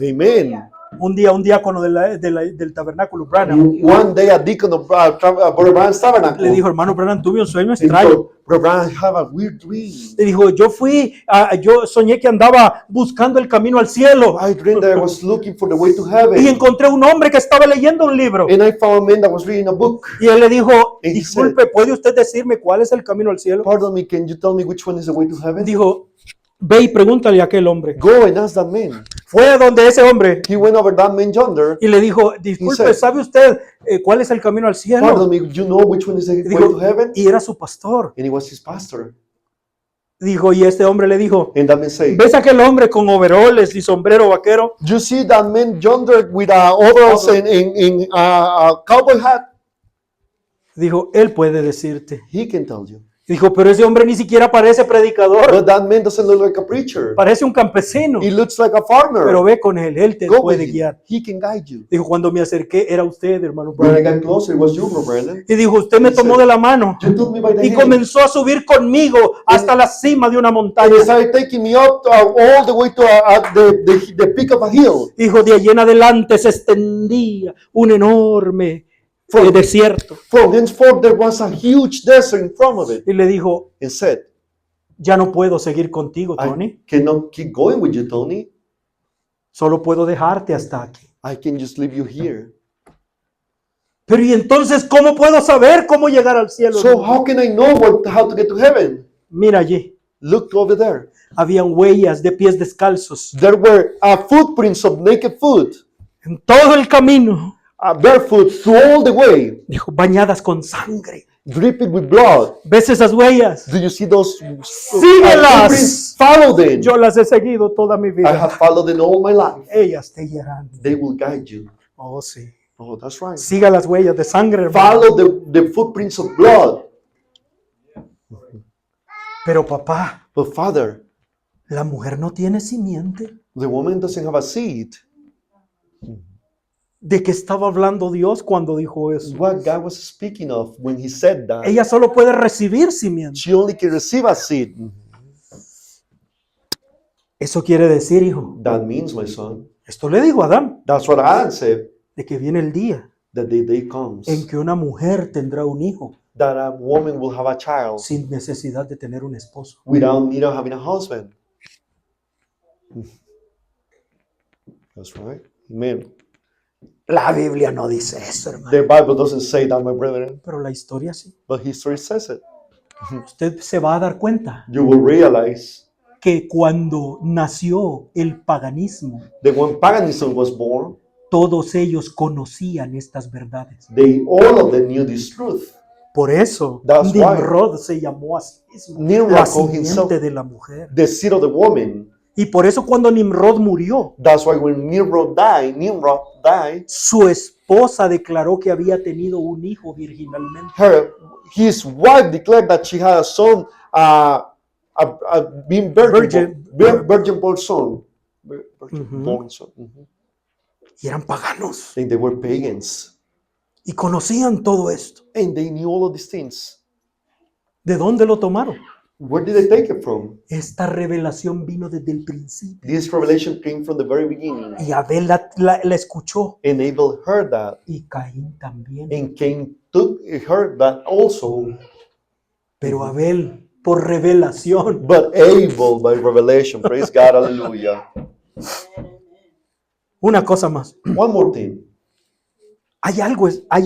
Amen. Un día un diácono del tabernáculo Branham One day, a deacon of Brother Branham's tabernacle, le dijo, hermano Branham, tuve un sueño he extraño. told, Brother Branham, I have a weird dream. Le dijo, yo soñé que andaba buscando el camino al cielo I dreamed that I was looking for the way to y heaven, encontré un hombre que estaba leyendo un libro. and I found a man that was reading a book. Y él le dijo, And he disculpe, ¿puede usted decirme cuál es el camino al cielo? Pardon me, can you tell me which one is the way to heaven? Dijo, ve y pregúntale a aquel hombre. Go and ask that man. Fue a donde ese hombre He went over that man yonder. y le dijo, disculpe, said, ¿sabe usted cuál es el camino al cielo? Pardon me, you know which one is the way Dijo, to heaven? y era su pastor. And he was his pastor. Dijo, y este hombre le dijo, And that man said, ¿ves a aquel hombre con overoles y sombrero vaquero? you see that man yonder with overalls and a cowboy hat? Dijo, él puede decirte. He can tell you. Dijo, pero ese hombre ni siquiera parece predicador, But that man doesn't look like a preacher. parece un campesino. He looks like a farmer. Pero ve con él te Go with puede him. guiar. He can guide you. Dijo, cuando me acerqué, era usted, hermano When I Branham. got closer, it was you, Brother Brandon. Y dijo, usted me tomó de la mano You took me by the y hand. comenzó a subir conmigo hasta la cima de una And montaña. he started taking me up all the way to the peak of a hill. Dijo, de allí en adelante se extendía un enorme desierto. From henceforth there was a huge desert in front of it. Y le dijo, And said, ya no puedo seguir contigo, Tony. I cannot keep going with you, Tony. Solo puedo dejarte hasta aquí. I can just leave you here. Pero ¿y entonces cómo puedo saber cómo llegar al cielo? So how can I know how to get to heaven? Mira allí, Look over there. habían huellas de pies descalzos There were footprints of naked foot, en todo el camino. barefoot through all the way, Dijo, bañadas con sangre. dripping with blood. ¿Ves esas huellas? Do you see those Síguelas. footprints? Follow them. Yo las he seguido toda mi I vida. have followed them all my life. Ellas te guiarán. They will guide you. Oh, sí. Oh, that's right. Siga las huellas de sangre, hermano. Follow the footprints of blood. Pero papá, But Father, la mujer no tiene simiente. the woman doesn't have a seed. ¿De qué estaba hablando Dios cuando dijo eso? What God was speaking of when He said that. Ella solo puede recibir simiente. She only can receive a seed. Eso quiere decir, hijo, That means, my son, esto le digo a Adán, that's what Adam said, de que viene el día that the day comes en que una mujer tendrá un hijo that a woman will have a child sin necesidad de tener un esposo. without need of having a husband. That's right. Amen. La Biblia no dice eso, hermano. The Bible doesn't say that, my brethren, Pero la historia sí. but history says it. Usted se va a dar cuenta You will realize que cuando nació el paganismo, that when paganism was born, todos ellos conocían estas verdades. all of them knew this truth. Por eso That's why Nimrod se llamó a sí mismo Nimrod la called himself simiente de la mujer. the seed of the woman. Y por eso cuando Nimrod murió, That's why when Nimrod died, su esposa declaró que había tenido un hijo virginalmente. his wife declared that she had a son, being virgin born son. Virgin born son. Y eran paganos. And they were pagans. Y conocían todo esto. And they knew all of these things. ¿De dónde lo tomaron? Where did they take it from? Esta revelación vino desde el principio. This revelation came from the very beginning. Y Abel la escuchó. And Abel heard that. Y Caín también. And Cain heard that also. Pero Abel, por revelación. But Abel, by revelation, praise God, hallelujah. Una cosa más. One more thing. Hay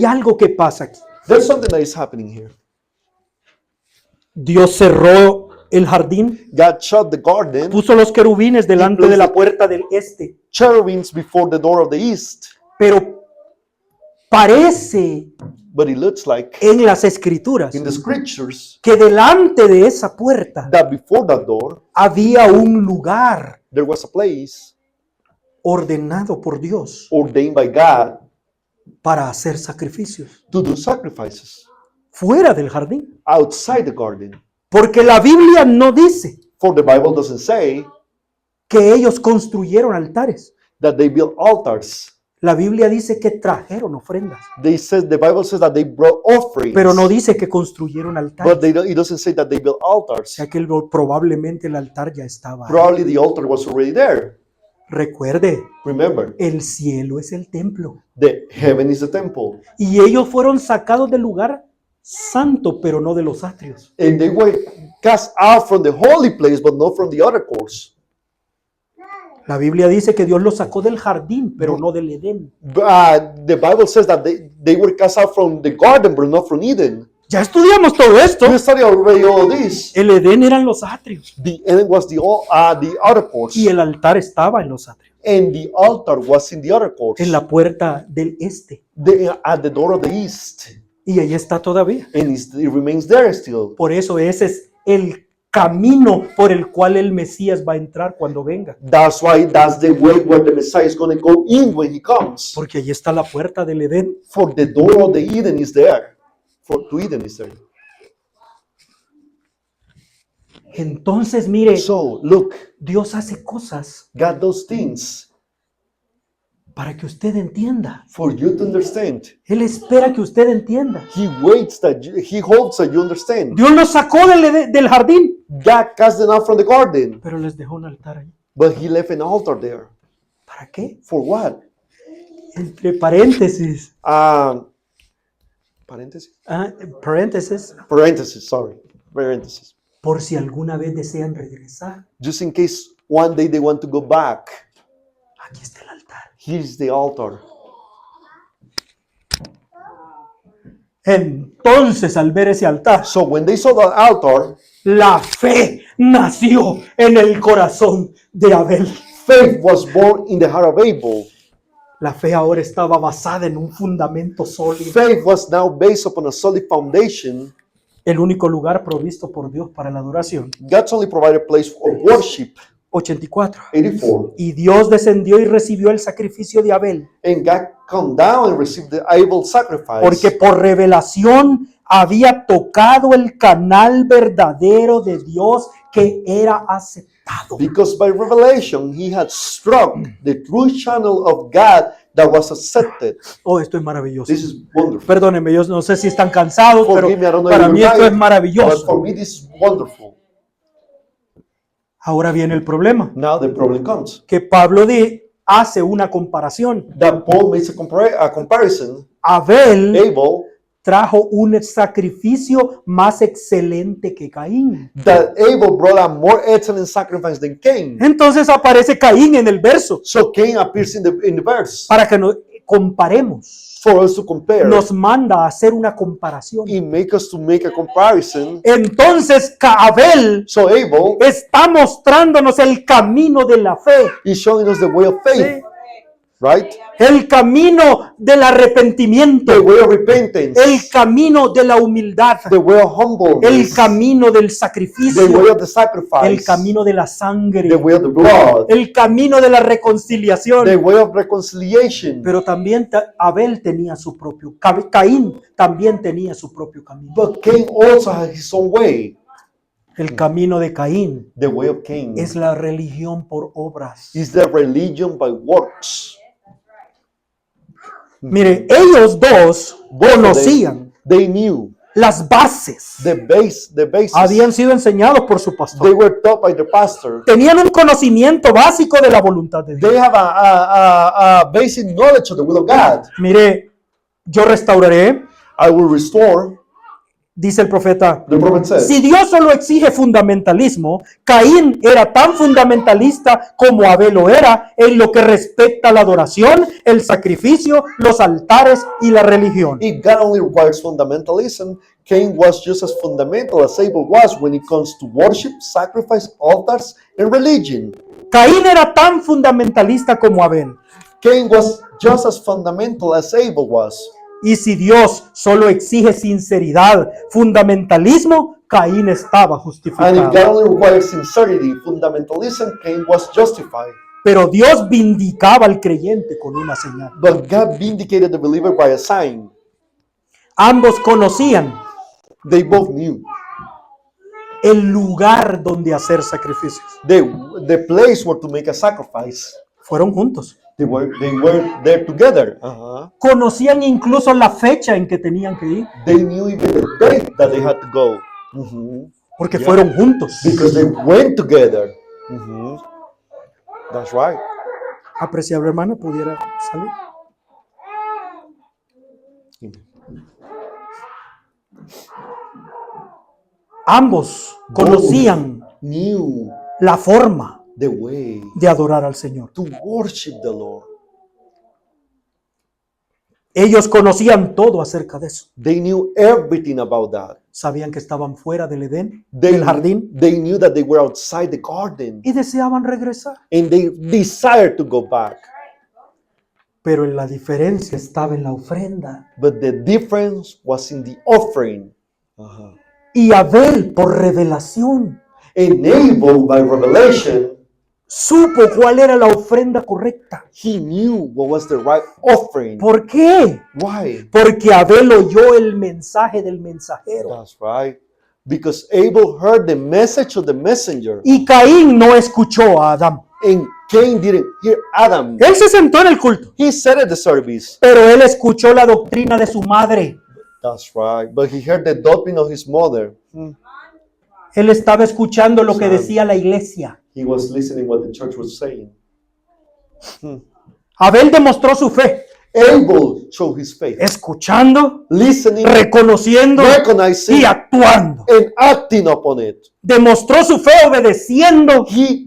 algo que pasa aquí. There's something that is happening here. Dios cerró el jardín, God shut the garden, puso los querubines delante de la puerta del este. cherubims before the door of the east. Pero parece But it looks like en las escrituras in the scriptures que delante de esa puerta that before that door había un lugar there was a place ordenado por Dios ordained by God para hacer sacrificios to do sacrifices fuera del jardín. outside the garden. Porque la Biblia no dice For the Bible doesn't say que ellos construyeron altares. that they built altars. La Biblia dice que trajeron ofrendas, The Bible says that they brought offerings, pero no dice que construyeron altares. but it doesn't say that they built O altars. sea que probablemente el altar ya estaba ahí. Probably the altar was already there. Recuerde, Remember, el cielo es el templo. the heaven is the temple. Y ellos fueron sacados del lugar santo, pero no de los atrios. And they were cast out from the holy place, but not from the other courts. La Biblia dice que Dios los sacó del jardín, pero no del Edén. The Bible says that they were cast out from the garden, but not from Eden. Ya estudiamos todo esto. We studied already all this. El Edén eran los atrios The Eden was the outer courts, y el altar estaba en los atrios, and the altar was in the other courts, en la puerta del este. at the door of the east, Y ahí está todavía. and it remains there still. Por eso ese es el camino por el cual el Mesías va a entrar cuando venga. That's why that's the way where the Messiah is going to go in when he comes. Porque ahí está la puerta del Edén. For the door of the Eden is there. To Eden is there. Entonces, mire, So look, Dios hace cosas God does things para que usted entienda. for you to understand. Él espera que usted entienda. He waits he hopes that you understand. Dios los sacó del jardín, God cast them out from the garden, pero les dejó un altar ahí. but he left an altar there. ¿Para qué? For what? Entre paréntesis. Paréntesis? Paréntesis. Sorry. Parenthesis. Por si alguna vez desean regresar. Just in case one day they want to go back, Aquí está el altar. here's the altar. Entonces, al ver ese altar, So when they saw the altar, la fe nació en el corazón de Abel. faith was born in the heart of Abel. La fe ahora estaba basada en un fundamento sólido. Faith was now based upon a solid foundation. El único lugar provisto por Dios para la adoración. God's only provided a place for worship. 84. 84. Y Dios descendió y recibió el sacrificio de Abel, And God come down and received the Abel sacrifice. porque por revelación había tocado el canal verdadero de Dios que era aceptado. Because by revelation, he had struck the true channel of God that was accepted. Oh, esto es maravilloso. This is wonderful. Perdónenme, yo no sé si están cansados, pero Forgive me, I don't know para if mí you're esto es tired, but for maravilloso. me, this is wonderful. Ahora viene el problema, Now the problem comes. que Pablo hace una comparación. That Paul makes a comparison. Abel Abel, trajo un sacrificio más excelente que Caín. that Abel brought a more excellent sacrifice than Cain. Entonces aparece Caín en el verso So Cain appears in the verse para que nos comparemos. for us to compare. Nos manda a hacer una comparación. He makes us to make a comparison. Entonces Abel So Abel está mostrándonos el camino de la fe. is showing us the way of faith. right? el camino del arrepentimiento, The way of repentance, el camino de la humildad, the way of el humbleness, camino del the sacrificio, way of the el sacrifice, camino de la the sangre, way of the blood, el camino de la the reconciliación. way of reconciliation. Pero también Abel tenía su propio, Caín también tenía su propio camino. But Cain also had his own way. El camino de Caín The way of Cain es la religión por obras. is the religion by works. Mire, ellos dos Both of them, conocían they knew las bases. the basis. Habían sido enseñados por su They pastor. were taught by the pastor. Tenían un conocimiento básico de la voluntad de Dios. They have a basic knowledge of the will of God. Mire, yo restauraré, I will restore, dice el profeta. the prophet says. Si Dios solo exige fundamentalismo, Caín era tan fundamentalista como Abel lo era en lo que respecta a la adoración, el sacrificio, los altares y la religión. If God only requires fundamentalism, Cain was just as fundamental as Abel was when it comes to worship, sacrifice, altars, and religion. Caín era tan fundamentalista como Abel. Cain was just as fundamental as Abel was. Y si Dios solo exige sinceridad, fundamentalismo, Caín estaba And if justificado. God only requires sincerity, fundamentalism, Cain was justified. Pero Dios vindicaba al creyente con una señal. But God vindicated the believer by a sign. Ambos conocían They both knew el lugar donde hacer sacrificios. the place where to make a sacrifice. Fueron juntos. They were there together. Conocían incluso la fecha en que tenían que ir, They knew even the date that they had to go. Mhm. porque fueron juntos. Because they went together. Mhm. That's right. Apreciable hermana, pudiera salir. Ambos conocían Knew la forma the way de adorar al Señor. to worship the Lord. Ellos conocían todo acerca de eso. They knew everything about that. Sabían que estaban fuera del Edén, del jardín, They knew that they were outside the garden y deseaban regresar. and they desired to go back. Pero la diferencia estaba en la ofrenda. But the difference was in the offering. Y Abel, por revelación, Enabled by revelation, supo cuál era la ofrenda correcta. he knew what was the right offering. ¿Por qué? Why? Porque Abel oyó el mensaje del mensajero. That's right. Because Abel heard the message of the messenger Y Caín no escuchó a Adán. and Cain didn't hear Adam. Él se sentó en el culto, He said at the service. pero él escuchó la doctrina de su madre. That's right. But he heard the doctrine of his mother. Él estaba escuchando lo que decía la iglesia. He was listening what the church was saying. Abel demostró su fe, Abel showed his faith. escuchando, Listening, reconociendo recognizing, y actuando. and acting upon it. Demostró su fe obedeciendo, He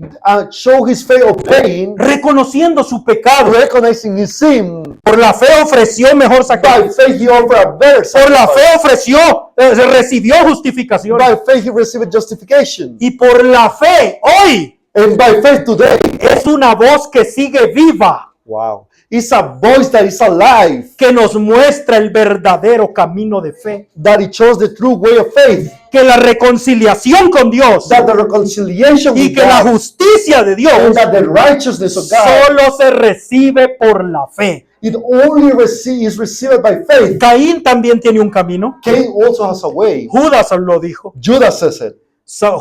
showed his faith obeying, reconociendo su pecado. recognizing his sin. Por la fe ofreció mejor By sacrificio. faith he offered a better Por la fe sacrifice. ofreció, recibió justificación. By faith he received justification. Y por la fe, hoy And by faith today, es una voz que sigue viva, wow, it's a voice that is alive, que nos muestra el verdadero camino de fe. that it shows the true way of faith, Que la reconciliación con Dios that the reconciliation y with que la God, justicia de Dios and that the righteousness of God, solo se recibe por la fe. it only is received by faith. Caín también tiene un camino. Cain also has a way. Judas lo dijo. Judas says it.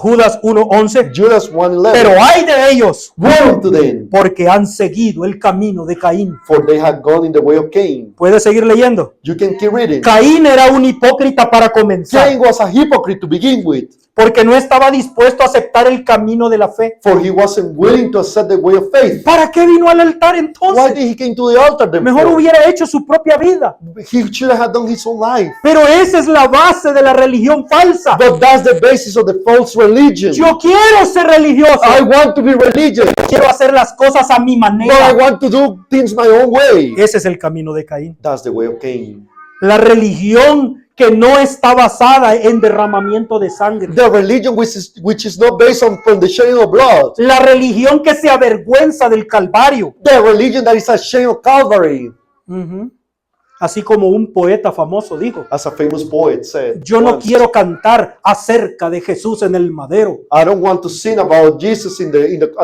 Judas 1:11. Judas 1:11. Pero hay de ellos Woe to them, porque han seguido el camino de Caín. for they had gone in the way of Cain. ¿Puede seguir leyendo? You can keep reading. Caín era un hipócrita para comenzar, Cain was a hypocrite to begin with, porque no estaba dispuesto a aceptar el camino de la fe. for he wasn't willing to accept the way of faith. ¿Para qué vino al altar Why entonces? did he came to the altar then? Mejor hubiera hecho su propia vida. He should have done his own life. Pero esa es la base de la religión falsa. But that's the basis of the false religion. Yo quiero ser religioso. I want to be religious, Quiero hacer las cosas a mi but I manera. want to do things my own way. Ese es el camino de Caín. That's the way of Cain. La religión que no está basada en derramamiento de sangre. The religion which is not based on the shedding of blood. La religión que se avergüenza del Calvario. The religion that is ashamed of Calvary. Ujú. Así como un poeta famoso dijo, As a famous poet said, yo no once, quiero cantar acerca de Jesús en el madero. I don't want to sing about Jesus at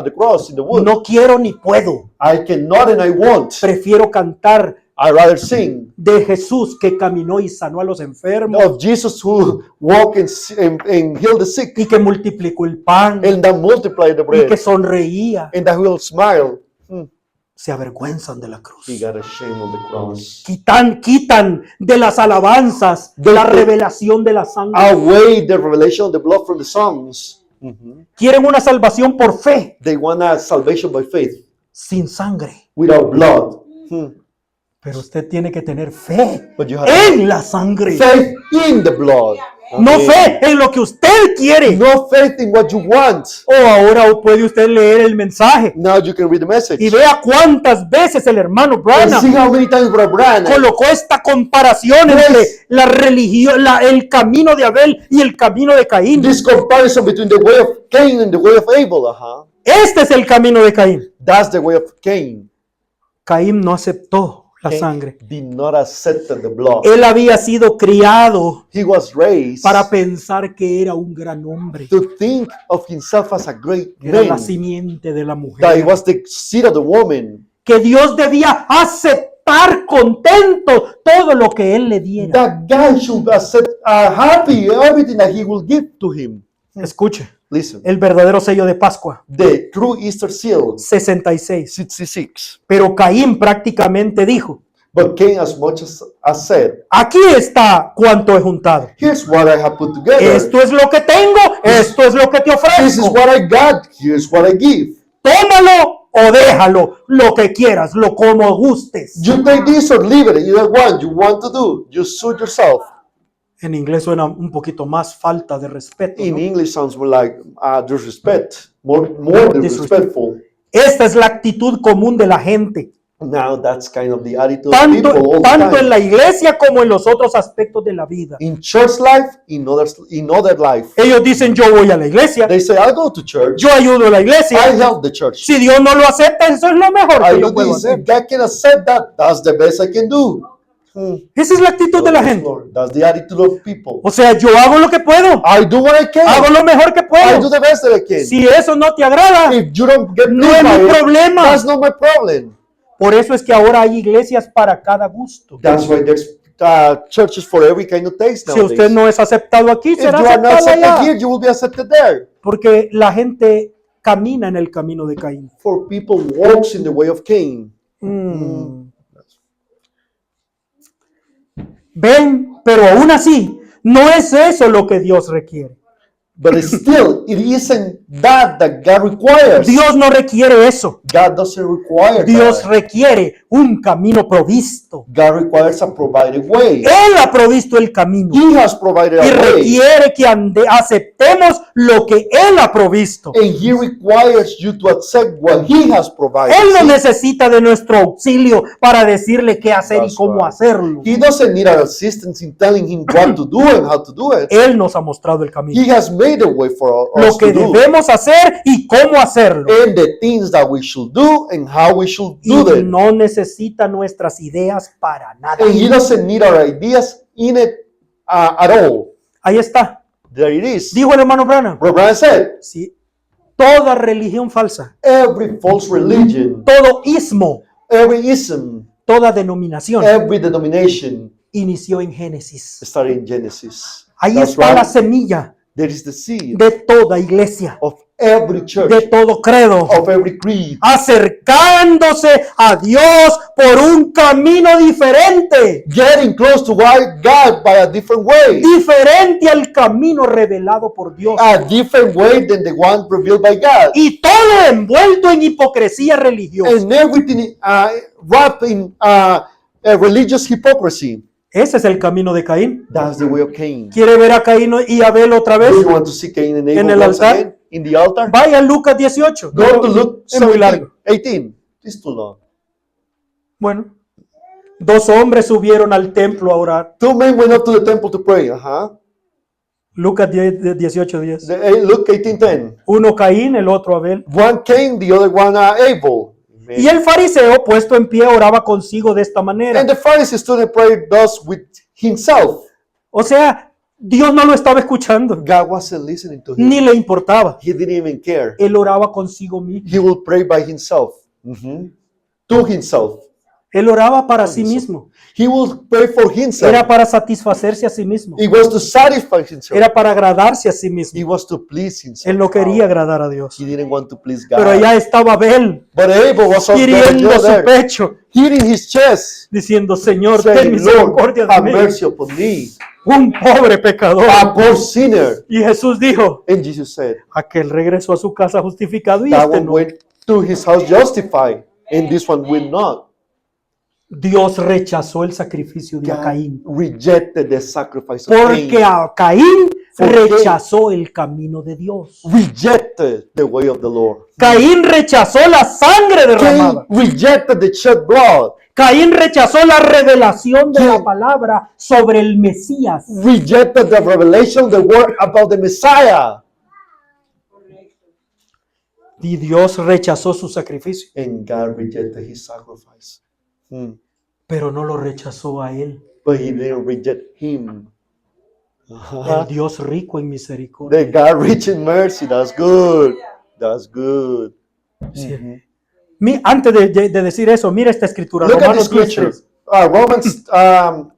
the cross, in the wood. No quiero ni puedo. I cannot and I won't. Prefiero cantar I rather sing de Jesús que caminó y sanó a los enfermos of Jesus who walked and healed the sick, y que multiplicó el pan and that multiplied the y bread, que sonreía. and that will smile. Se avergüenzan de la cruz. He got ashamed of the cross. Quitan de las alabanzas de la revelación de la sangre. Away the revelation of the blood from the songs. Quieren una salvación por fe, They want a salvation by faith sin sangre. without blood. Pero usted tiene que tener fe But you have en la sangre. faith in the blood. No Amen. fe en lo que usted quiere. No faith in what you want. O ahora puede usted leer el mensaje Now you can read the message. y vea cuántas veces el hermano And Branham see how many times Brother Branham colocó esta comparación entre la religión, el camino de Abel y el camino de Caín. this comparison between the way of Cain and the way of Abel. Este es el camino de Caín. That's the way of Cain. Caín no aceptó la Cain sangre. did not accept the blood. Él había sido criado He was raised para pensar que era un gran hombre. to think of himself as a great Era la man. simiente de la That he mujer. was the seed of the woman. Que Dios debía aceptar contento todo lo que él le diera. That God should accept happy everything that he will give to him. Escuche, Listen. el verdadero sello de Pascua, The true Easter seal, 66. 66. Pero Caín prácticamente dijo, But Cain as much as said, aquí está cuanto he juntado. here's what I have put together. Esto es lo que tengo, esto es lo que te This is ofrezco. what I got. Here's what I give. Tómalo o déjalo, lo que quieras, lo como gustes. You take this or leave it. Either one you want to do. You suit yourself. En inglés suena un poquito más falta de respeto, In ¿no? English sounds more like disrespect, more disrespectful. Esta es la actitud común de la gente, Now that's kind of the attitude of people tanto, all the tanto en time. la iglesia como en los otros aspectos de la vida. In church life, in other life. Ellos dicen, yo voy a la iglesia, They say, I go to church. yo ayudo a la iglesia. I help the church. Si Dios no lo acepta, eso es lo mejor I que yo do puedo this. hacer. If God can accept that, that's the best I can do. Esa es la actitud de la Yes, gente. Lord. That's the attitude of people. O sea, yo hago lo que puedo, I do what I can. hago lo mejor que I do puedo. the best that I can. Si eso no te agrada, If you don't get no pleased es by mi it, problema. that's not my problem. Por eso es que ahora hay iglesias para cada gusto. That's why there's churches for every kind of taste Si nowadays. usted no es aceptado aquí, If será you are not aceptado accepted allá. here, you will be accepted there. Porque la gente camina en el camino de Caín. For people walks in the way of Cain. Ven, pero aún así, no es eso lo que Dios requiere. But still, it isn't that God requires. Dios no requiere eso. God doesn't require Dios that. requiere un camino provisto. God requires a provided way. Él ha provisto el camino He has provided y a way. requiere que aceptemos lo que Él ha provisto. And He requires you to accept what He has provided. Él no See, necesita de nuestro auxilio para decirle qué hacer y That's cómo right. hacerlo. He doesn't need our assistance in telling Him what to do and how to do it. Él nos ha mostrado el camino. He has made a way for Lo us to que do. debemos hacer y cómo hacerlo. And the things that we should do and how we should Y do them. no necesita nuestras ideas para nada. And He doesn't need our ideas in it at all. Ahí está. There it is. Dijo el hermano Branham. What Brian said, Sí. Toda religión falsa, every false religion, todo ismo, every ism, toda denominación every denomination inició en Génesis. started in Genesis. Ahí That's está right. la semilla There is the seed de toda iglesia, of every church, de todo credo, of every creed, acercándose a Dios por un camino diferente, getting close to God by a different way, diferente al camino revelado por Dios. a different way than the one revealed by God, Y todo envuelto en hipocresía religiosa. and everything wrapped in religious hypocrisy. Ese es el camino de Caín. That's the way of Cain. ¿Quiere ver a Caín y Abel otra vez? Do you want to see Cain and En Abel el once altar? again in the altar? Vaya a Lucas 18. Go to Luke Es muy largo. 18. It's too long. Bueno, Dos hombres subieron al templo a orar. Two men went up to the temple to pray. Lucas 18:10. Luke 18:10. Uno Caín, el otro Abel. One Cain, the other one Abel. Y el fariseo, puesto en pie, oraba consigo de esta manera. And the Pharisee stood and prayed thus with himself. O sea, Dios no lo estaba escuchando, God wasn't listening to him. ni le importaba. He didn't even care. Él oraba consigo mismo. He will pray by himself. To himself. Él oraba para sí mismo. He will pray for himself. Era para satisfacerse a sí mismo. He was to satisfy himself. Era para agradarse a sí He mismo. was to please himself. Él no quería agradar a Dios. He didn't want to please God. Pero allá estaba Abel, But Abel was up hiriendo su there, pecho, hitting his chest, diciendo, Señor, ten saying, misericordia Lord, de have mí, mercy upon me, un pobre pecador. a poor sinner. Y Jesús dijo, And Jesus said, aquel regresó a su casa justificado y that este one no. went to his house justified, and this one will not. Dios rechazó el sacrificio de God Caín, rejected the sacrifice of porque Cain, a Caín ¿Por qué? rechazó el camino de Dios. rejected the way of the Lord. Caín rechazó la sangre derramada. Cain rejected the shed blood, Caín rechazó la revelación de la palabra sobre el Mesías. rejected the revelation, the word about the Messiah, Y Dios rechazó su sacrificio, and God rejected his sacrifice. pero no lo rechazó a él. But he didn't reject him. El Dios rico en misericordia. The God rich in mercy. That's good. That's good. Sí. Antes de decir eso, mira esta escritura, Look at the Romanos scripture. 10:3. Romans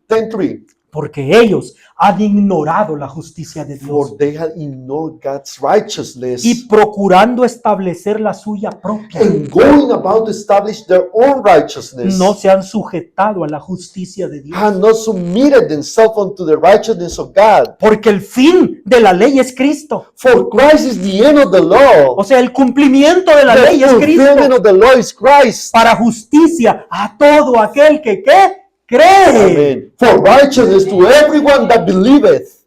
10:3. Porque ellos han ignorado la justicia de Dios For they had ignored God's righteousness y procurando establecer la suya propia, and going about to establish their own righteousness, no se han sujetado a la justicia de Dios. had not submitted themselves unto the righteousness of God. Porque el fin de la ley es Cristo. For Christ is the end of the law. O sea, el cumplimiento de la ley The es fulfillment Cristo of the law is Christ. para justicia a todo aquel que ¿qué? Cree. Amen. For righteousness to everyone that believeth.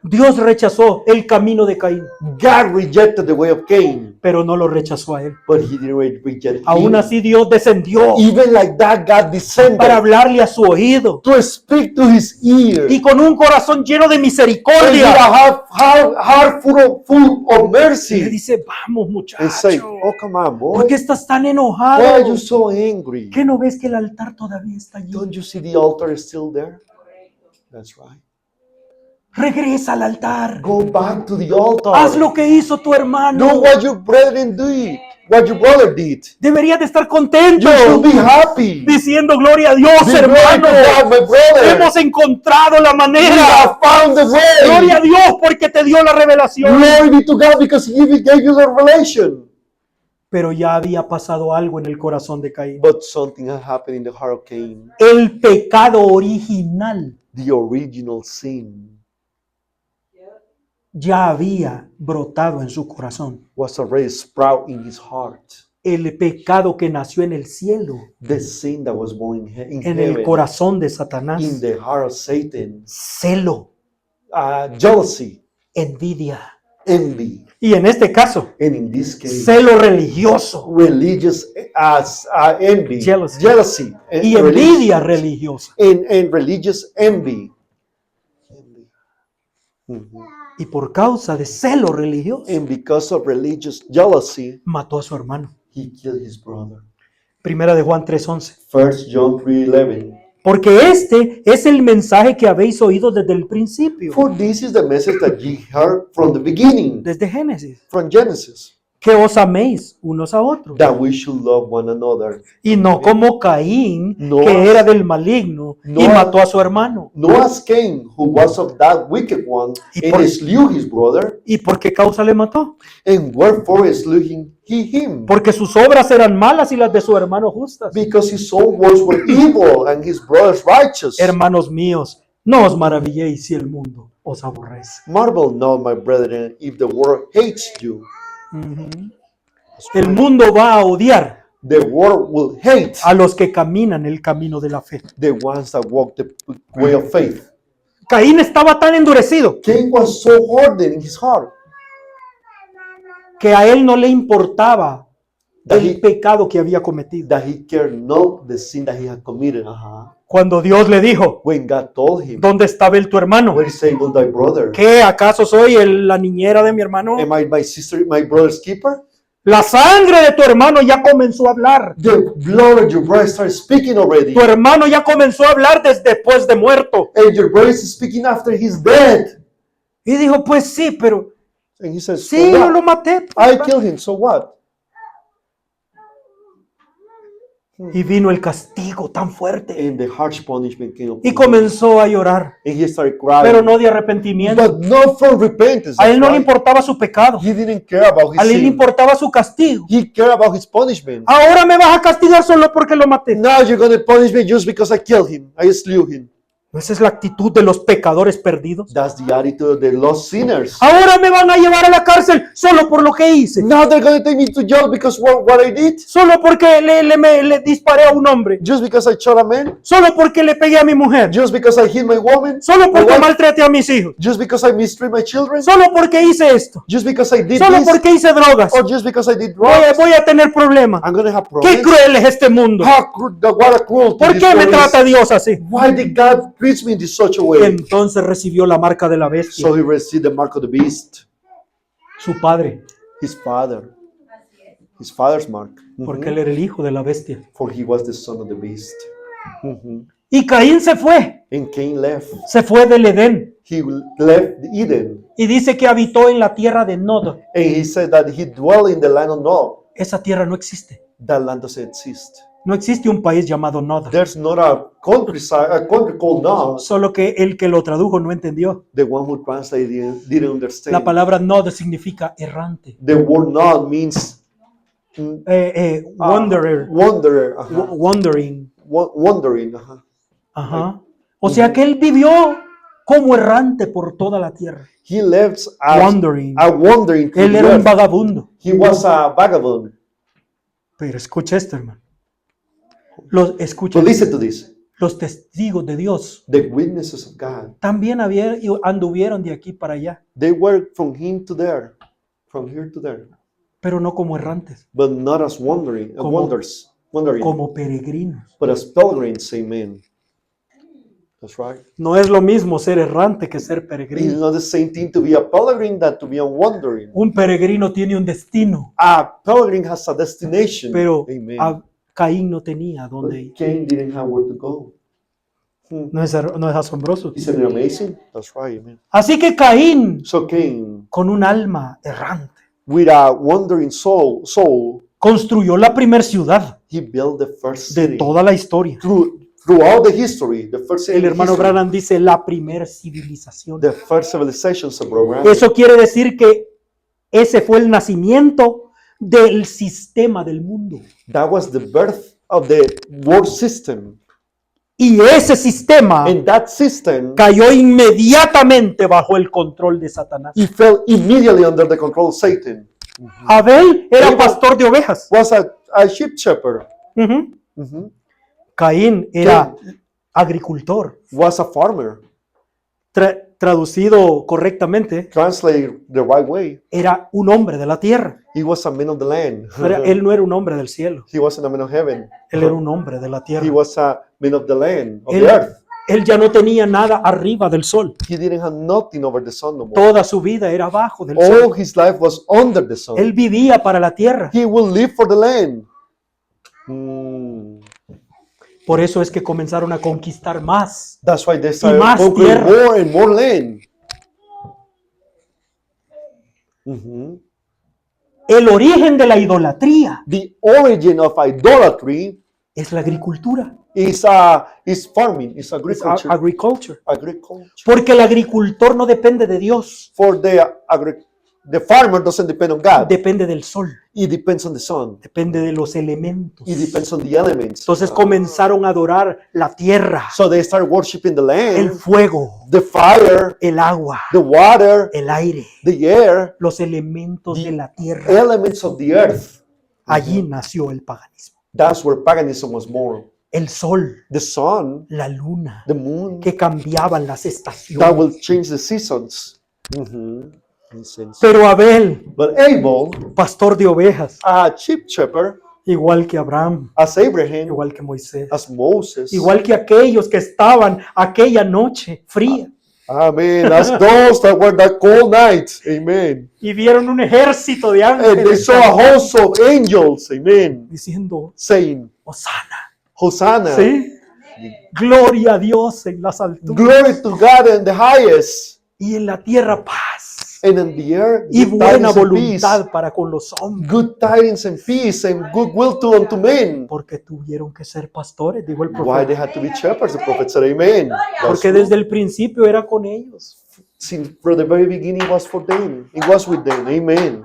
Dios rechazó el camino de Caín, God rejected the way of Cain, pero no lo rechazó a él. but he didn't reject Aún him. así Dios descendió Even like that, God descended para hablarle a su oído to speak to his ear. y con un corazón lleno de And with misericordia a heart full of le mercy. dice, vamos And say, muchacho, oh, come on, ¿por boy. qué estás tan Why are enojado? you so angry? ¿Qué no ves que el altar todavía está allí? Don't you see the altar is still there? That's right. Regresa al altar. Go back to the altar. Haz lo que hizo tu Do hermano. what your brethren did. What your brother did. Deberías de estar contento You should be happy. diciendo gloria a Dios, Be glory hermano. to God, my brother. Hemos encontrado la We manera. have found the Gloria a way. Dios porque te dio la revelación. Glory be to God because He gave you the revelation. Pero ya había pasado algo en el corazón de Caín. But something had happened in the heart of Cain. El pecado original The original sin ya había brotado en su corazón. was already sprout in his heart. El pecado que nació en el cielo, The sin that was born in en el heaven, corazón de Satanás. in the heart of Satan. Celo, Jealousy, envidia. envy, Y en este caso, and in this case, celo religioso religious envy, Jealousy. jealousy, and y envidia religiosa. and religious envy. Y por causa de celo religioso, And because of religious jealousy, mató a su hermano. he killed his brother. Primera de Juan 3:11. 1 John 3:11. Porque este es el mensaje que habéis oído desde el principio, For this is the message that ye heard from the beginning, desde Génesis, from Genesis, que os améis unos a otros. that we should love one another. Y no como Caín, No que as- era del maligno no y as- mató a su hermano. No as Cain, who was of that wicked one, Y and por- slew his brother. ¿Y por qué causa le mató? And wherefore slew he him? Porque sus obras eran malas y las de su hermano justas. Because his own works were evil and his brother's righteous. Hermanos míos, no os maravilléis si el mundo os aborrece. Marvel not, my brethren, if the world hates you. El mundo va a odiar The world will hate a los que caminan el camino de la fe. the ones that walk the way of faith. Caín estaba tan endurecido Cain was so hardened in his heart que a él no le importaba That el he, pecado que había cometido. that he cared not the sin that he had committed. Cuando Dios le dijo, When God told him, ¿dónde está Abel tu hermano? where is Abel thy brother? ¿Qué? ¿Acaso soy la niñera de mi hermano? Am I my brother's keeper? La sangre de tu hermano ya comenzó a hablar. The blood of your brother started speaking already. Tu hermano ya comenzó a hablar desde después de muerto. And your brother is speaking after he's dead. Y dijo, pues sí, pero And he says, sí, so yo what? lo maté. I killed him, so what? Y vino el castigo tan fuerte. And the harsh punishment came upon Y him. comenzó a llorar, And he started crying. pero no de arrepentimiento. But not from repentance. A él no that's le right. importaba su pecado. He didn't care about A his él le sin. importaba su castigo. He cared about his punishment. Ahora me vas a castigar solo porque lo maté. Now you're going to punish me just because I killed him. I slew him. Esa es la actitud de los pecadores perdidos. That's the attitude of the lost sinners. Ahora me van a llevar a la cárcel solo por lo que hice. Now they're going to take me to jail because what I did? Solo porque le disparé a un hombre. Just because I shot a man? Solo porque le pegué a mi mujer. Just because I hit my woman? Solo My porque wife? maltraté a mis hijos. Just because I mistreat my children? Solo porque hice esto. Just because I did Solo this? porque hice drogas. Or just because I did wrong? Voy a tener problemas. I'm going to have Qué problems. cruel es este mundo. What a cruelty ¿Por this qué me world trata is. Dios así? Why did God treat me in such a way? Entonces recibió la marca de la bestia. So he received the mark of the beast. Su padre. His father. His father's mark. Porque él era el hijo de la bestia. For he was the son of the beast. Y Caín se fue. And Cain left. Se fue del Edén. He left Eden. Y dice que habitó en la tierra de Nod. And he said that he dwelt in the land of Nod. Esa tierra no existe. That land doesn't exist. No existe un país llamado Nod. There's not a country called Nod. Solo que el que lo tradujo no entendió. The one who translated didn't understand. La palabra Nod significa errante. The word Nod means Wanderer. wanderer. Wandering. Wandering. Ajá. O sea que él vivió como errante por toda la tierra. He left as Wandering. a wandering through Él the era un earth. vagabundo. He was a vagabond. Pero escucha esto, hermano. Escucha. But listen to this. Los testigos de Dios The witnesses of God, también anduvieron de aquí para allá, they were from him to there, from here to there, pero no como errantes, but not as wandering, wandering, como peregrinos. but as pilgrims. Amen. That's right. No es lo mismo ser errante que ser It's peregrino. not the same thing to be a pilgrim than to be a wandering. Un peregrino tiene un destino, A pilgrim has a destination. pero Amen. Caín no tenía dónde But ir. Cain didn't have where to go. No es asombroso. Isn't it amazing? That's right. Amen. Así que Caín, So Cain, con un alma errante, with a wandering soul, construyó la primera ciudad he built the first de city. toda la historia. Throughout the history, the first city El in hermano history, Branham dice la primera civilización. the first civilizations of Abraham. Eso quiere decir que ese fue el nacimiento del sistema del mundo. That was the birth of the world system. Y ese sistema And that system, cayó inmediatamente bajo el control de Satanás. it fell immediately under the control of Satan. Abel era Abel pastor de ovejas. Was a sheep shepherd. Ujú. Mhm. Caín era agricultor. Was a farmer. Traducido correctamente, Translated the right way. era un hombre de la tierra. He was a man of the land. Él no era un hombre del cielo. He wasn't a man of heaven. Él era un hombre de la He tierra. was a man of the land, of Él, the earth. él ya no tenía nada arriba del sol. He didn't have nothing over the sun no more. Toda su vida era abajo del All sol. his life was under the sun. Él vivía para la tierra. He will live for the land. Mm. Por eso es que comenzaron a conquistar más. That's why they started más conquering tierra. more and more land. Mhm. El origen de la idolatría The origin of idolatry es la agricultura. is farming, is Es agriculture. agriculture. Agriculture. Porque el agricultor no depende de Dios, For the farmer doesn't depend on God. depende del sol, It depends on the sun. depende de los elementos. It depends on the elements. Entonces comenzaron a adorar la tierra, So they start worshiping the el land, fuego, the fire, el agua, the water, el aire, the air, los elementos The de la tierra. elements of the earth. Allí nació el paganismo. That's where paganism was born. El sol, The sun, la luna, the moon, que cambiaban las that estaciones. will change the seasons. Mhm. Incense. Pero Abel, But Abel, pastor de ovejas, a sheep shepherd, igual que Abraham, as Abraham, igual que Moisés, as Moses, igual que aquellos que estaban aquella noche fría amen, as those that were that cold night, amen. y vieron un ejército de And they ángeles saw a host of angels, amen, diciendo, saying, Hosana. Hosanna, ¿Sí? Gloria a Dios en las alturas glory to God in the highest, y en la tierra paz and in the earth y good buena tidings and peace, voluntad para con los hombres. good tidings and peace and goodwill to unto men. Porque tuvieron que ser pastores, dijo el Why profeta. they had to be shepherds? The prophet said, amen. That's Porque true. desde el principio era con ellos. Since from the very beginning it was for them. It was with them. Amen.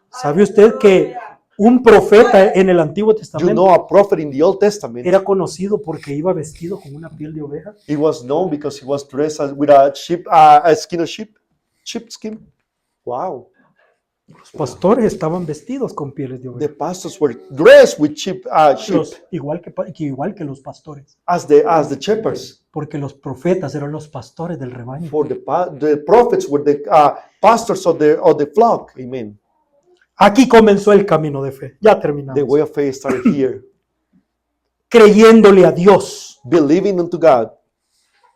¿Sabe usted que un profeta en el Antiguo You Testamento know, a prophet in the Old Testament, era conocido porque iba vestido con una piel de oveja? he was known because he was dressed with a sheep, a skin of sheep skin. Wow. Los pastores estaban vestidos con pieles de The oveja. pastors were dressed with sheep, sheep Igual que los pastores. as the shepherds. Porque los profetas eran los pastores del rebaño. For the prophets were the pastors of the flock. Amen. Aquí comenzó el camino de fe. Ya The terminamos. way of faith started here. Creyéndole a Dios Believing unto God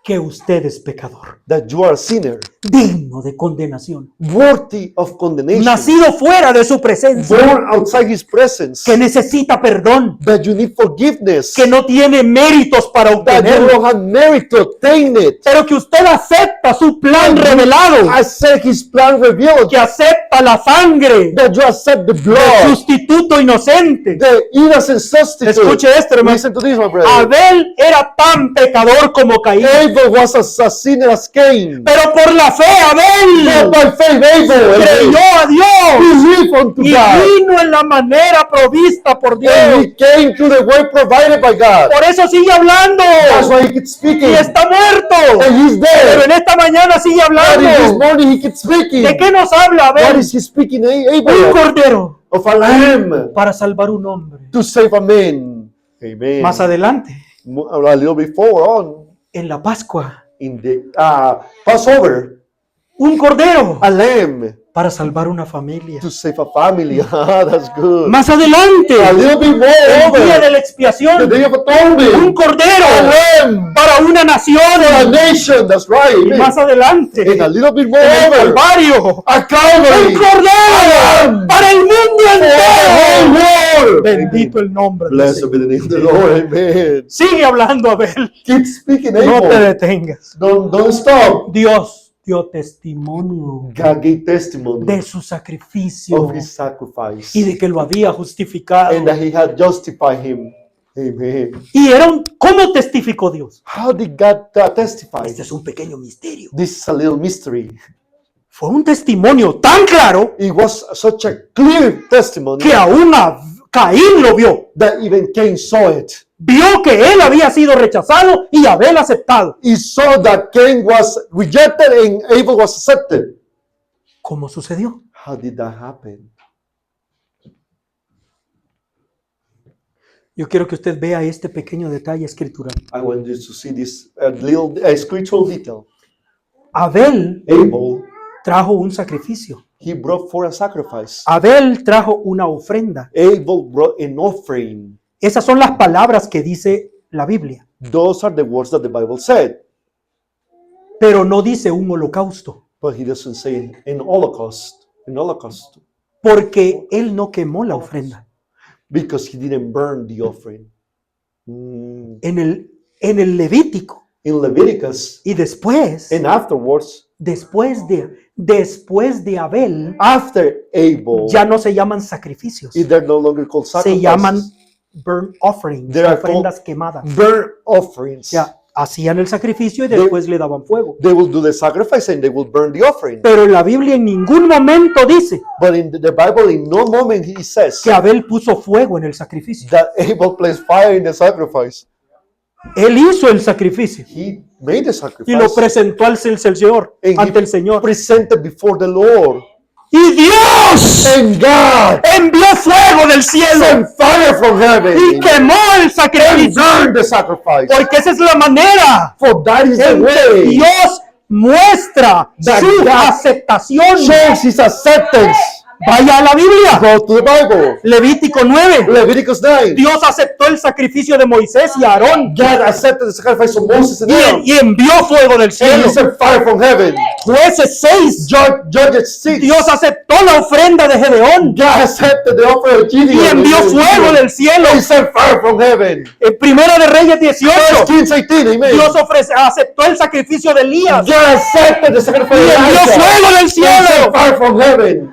que usted es pecador, that you are a sinner, digno de condenación, worthy of condemnation, nacido fuera de su presencia, born outside His presence, que necesita perdón, that you need forgiveness, que no tiene méritos para that you obtenerlo, don't have merit to obtain it. pero que usted acepta su plan revelado, Accept His plan revealed, que acepta la sangre that you accept the del blood, sustituto inocente. the innocent substitute. Escuche esto, hermano. Listen to this, my brother. Abel era tan pecador como Caín, Abel was a sinner as Cain. pero por la fe But Abel by faith, Abel creyó a Dios believed unto y God. vino en la manera provista por Dios. And he came to the way provided by God. Por eso sigue hablando That's why he keeps y speaking. está muerto, And he's pero dead. en esta mañana sigue But in this hablando. morning he keeps speaking. ¿De qué nos habla What Abel? is he speaking? Un Abel, cordero of a lamb para salvar un hombre. to save a man. Amen. Más adelante, A little before on en la Pascua, in the Passover, un cordero a lamb para salvar una familia. to save a family. That's good. Más adelante, A little bit more el día de over la the expiación, day of un atonement. A cordero lamb para una for a nación. nation. That's right. Y más Amen. adelante, And a little bit more en el over Calvario, a un Calvary. cordero para el mundo For the whole entero. world. Bendito el nombre del Blessed Señor. be the name of the Lord. Amen. Sigue hablando, Abel. Keep speaking, No te Abel. detengas. Don't stop. Dios dio testimonio God gave testimony de su sacrificio of his sacrifice y de que lo había justificado. and that he had justified him. Amen. Y ¿cómo testificó Dios? How did God testify? Este es un pequeño misterio. This is a little mystery. Fue un testimonio tan claro It was such a clear testimony que aún Caín lo vio. that even Cain saw it. Vio que él había sido rechazado y Abel aceptado. He saw that Cain was rejected and Abel was accepted. ¿Cómo sucedió? How did that happen? Yo quiero que usted vea este pequeño detalle escritural. I want you to see this little spiritual detail. Abel Abel, trajo un sacrificio. he brought for a sacrifice. Abel trajo una ofrenda. Abel brought an offering. Esas son las palabras que dice la Biblia, Those are the words that the Bible said. pero no dice un holocausto, But he doesn't say an holocaust. An holocaust. porque él no quemó la ofrenda. Because he didn't burn the offering. En el Levítico In Leviticus y después and afterwards, después de Abel after Abel, ya no se llaman sacrificios, they're no longer called se sacrifices. llaman burnt offerings, They are ofrendas quemadas. burnt offerings. Ya hacían el sacrificio y después le daban fuego. They will do the sacrifice and they will burn the offering. Pero la Biblia en ningún momento dice But in the Bible, in no moment he says que Abel puso fuego en el sacrificio. that Abel placed fire in the sacrifice. Él hizo el sacrificio He made the y sacrifice lo presentó and ante el Señor. presented before the Lord. Y Dios And God envió fuego del cielo sent fire from heaven y quemó el and sacrificio. burned the sacrifice. Porque esa es la manera For that is the en que way Dios muestra That su God aceptación. shows his acceptance. Vaya a la Biblia. Go to the Bible. Levítico 9. Leviticus 9. Dios aceptó el sacrificio de Moisés y Aarón God accepted the sacrifice of Moses and Aaron. y envió fuego del And cielo. he sent fire from heaven. Jueces 6. Judges 6. Dios aceptó la ofrenda de Gedeón God accepted the offer of Gideon. y envió fuego del cielo. He sent fire from heaven. En Primera de Reyes 18. 1 Kings 18. Amen. Dios aceptó el sacrificio de Elías God accepted the sacrifice y of envió Elijah. fuego del He sent cielo. fire from heaven.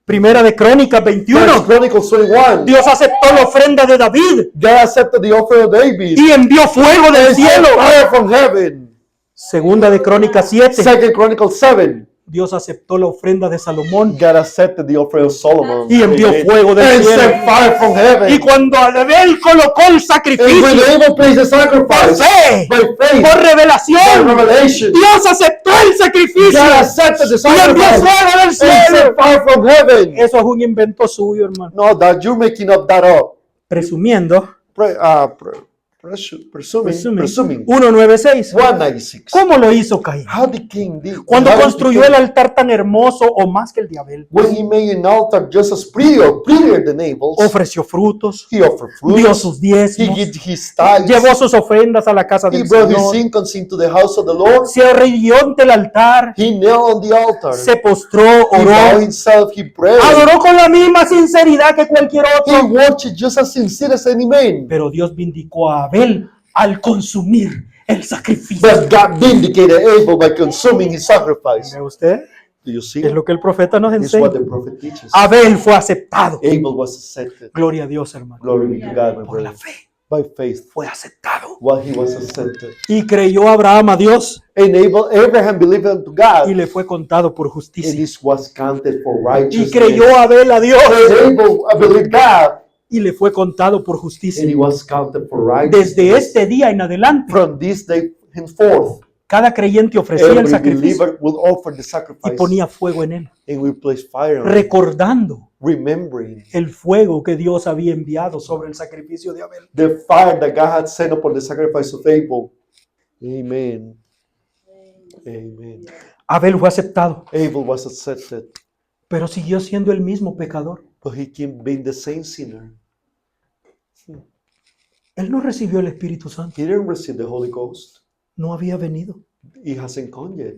Primera de Crónicas 21. 1 Chronicles 21. Dios aceptó la ofrenda de David God accepted the offer of David. y envió fuego del He sent cielo. fire from heaven. Segunda de Crónicas 7. 2 Chronicles 7. Dios aceptó la ofrenda de Salomón God accepted the offer of Solomon. y envió Amen. fuego del And cielo. sent fire from heaven. Y cuando Abel colocó el And when sacrificio Abel placed the sacrifice por fe, by faith, por by revelación, revelation, Dios aceptó el sacrificio God accepted the y envió sacrifice fuego del and cielo. sent fire from heaven. Eso es un invento suyo, hermano. No, that you're making up that up. Presumiendo, Presuming. 196. 196. ¿Cómo lo hizo Caín? How the king did. Cuando how did construyó the el king- altar tan hermoso o más que el de Abel, When he made an altar just as prettier than Abel's, ofreció frutos, he offered dio fruits. sus He diezmos, gave his tithes. llevó sus ofrendas a la casa He del brought his Señor, incomes into the house of the Lord. se arrodilló ante el altar, He knelt on the altar. se postró, He bowed oró, himself. He prayed. adoró con la misma sinceridad que cualquier He otro. worshiped just as sincere as any man. Pero Dios vindicó a Abel al consumir el sacrificio. But God vindicated Abel by consuming his sacrifice. ¿Ve usted? Do you see? Es lo que el profeta nos This is what enseña. the prophet teaches. Abel fue aceptado. Abel was accepted. Gloria a Dios, hermano. Glory be to God, my Por la brother. fe By faith, fue aceptado. while he was accepted. Y creyó Abraham a Dios And Abraham believed unto y God, le fue contado por and justicia. this was counted for Y righteousness. creyó Abel a Dios And Abel believed God, y le fue contado por and justicia. he was counted for righteousness. Desde este día en adelante, From this day henceforth, cada creyente ofrecía el every sacrificio believer will offer the y sacrifice, ponía fuego en él, and will place fire on it, recordando remembering el fuego que Dios había enviado sobre el sacrificio de Abel. the fire that God had sent upon the sacrifice of Abel. Amen. Amen. Abel fue aceptado, Abel was accepted, pero siguió siendo el mismo pecador. but he came being the same sinner. Él no recibió el Espíritu Santo, He didn't receive the Holy Ghost. no había venido. He hasn't come yet.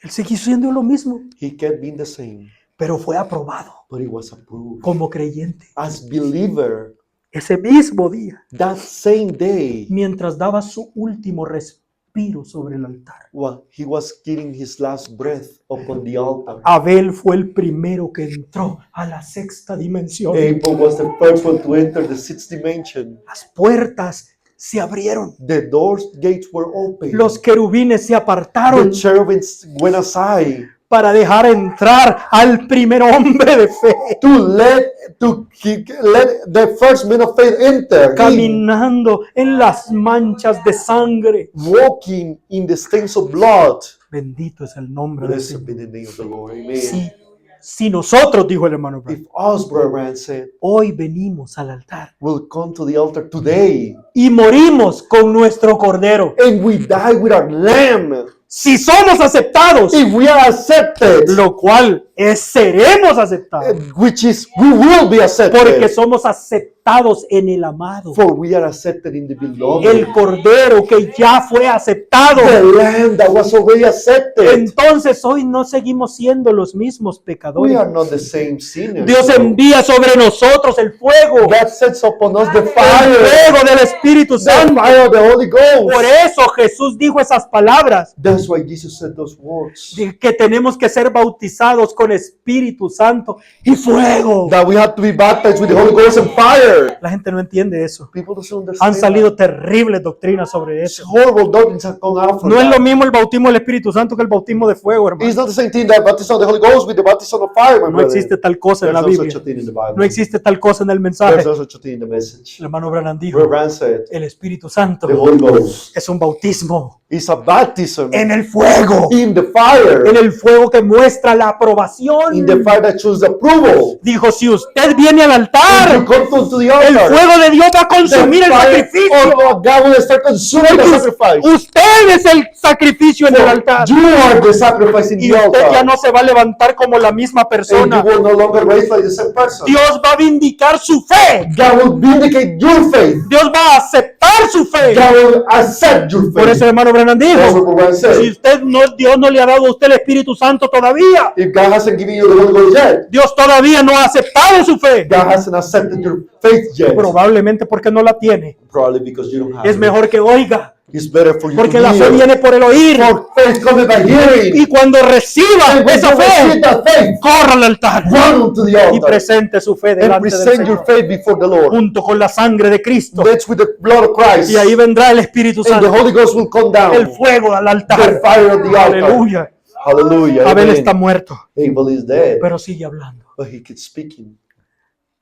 Él siguió siendo lo mismo, He kept being the same, pero fue aprobado but he was approved. como creyente. As believer, Ese mismo día, that same day, mientras daba su último respiro sobre el altar, while he was giving his last breath upon the altar, Abel fue el primero que entró a la sexta dimensión. Abel was the first one to enter the sixth dimension. Las puertas se abrieron, The doors, gates were open. los querubines se The apartaron cherubims went aside para dejar entrar al primer hombre de fe, to let the first man of faith enter, in, caminando en las manchas de sangre. walking in the stains of blood. Bendito es el nombre del Blessed Señor. be the name of the Lord. Amen. Si nosotros, dijo el hermano Branham, If us, Brother Rand said, hoy venimos al altar will come to the altar today y morimos con nuestro cordero, and we die with our lamb, si somos aceptados, if we are accepted, lo cual seremos aceptados, which is we will be accepted, porque somos aceptados en el amado, for we are accepted in the beloved, el cordero que ya fue aceptado. the lamb that was already accepted. Entonces hoy no seguimos siendo los mismos We pecadores. are not the same sinners. Dios envía sobre nosotros el fuego, God sets upon us the el fire, fuego del Espíritu the Santo. fire of the Holy Ghost. Por eso Jesús dijo esas palabras, That's why Jesus said those words. de que tenemos que ser bautizados con Espíritu Santo y fuego. That we have to be baptized with the Holy Ghost and fire. La gente no entiende eso. People don't understand. Han salido terribles doctrinas sobre that. eso. Horrible doctrines have come out from No es that. lo mismo el bautismo del Espíritu Santo que el bautismo de fuego, hermano. It's not the same thing that baptism of the Holy Ghost with the baptism of fire, my No brother. existe tal cosa en There's la no such Biblia. a thing in the Bible. No existe tal cosa en el There's mensaje. no such a thing in the message. El hermano Branham dijo, Brother Rand said, el Espíritu Santo the Holy Ghost es un bautismo is a baptism en el fuego, in the fire. en el fuego que muestra la aprobación aprobación. in the fire that shows approval. Dijo, si usted viene al If altar, you come to the el altar, fuego de Dios va a the consumir el fire sacrificio. of God will start consuming the sacrifice. Usted es el sacrificio en el altar. You are the sacrifice in Y the usted ya altar. no se va a levantar como la misma And persona. you will no longer raise like the same person. Dios va a vindicar su fe. God will vindicate your faith. Dios va a aceptar su fe. God will accept your Por eso, faith. hermano Brennan That's dijo, what Brian si said. usted no, Dios no le ha dado a usted el Espíritu Santo todavía, If God hasn't given you the Holy Ghost yet, Dios todavía no ha aceptado su fe. God hasn't accepted your faith yet. Probablemente porque no la tiene. Probably because you don't have Es it. mejor que oiga, It's better for you porque to la fe hear. viene por el oír. For faith coming by hearing. Y cuando reciba And when esa you receive fe, that faith, corra al altar run to the y altar presente su fe and delante del present your Señor, faith before the Lord. junto con la sangre de Cristo. That's with the blood of Christ. Y ahí vendrá el Espíritu And the Santo, Holy Ghost will come down. el fuego al The altar. fire of the altar. Aleluya. Hallelujah. Abel Amen. está muerto, Abel is dead. pero sigue hablando. But he keeps speaking.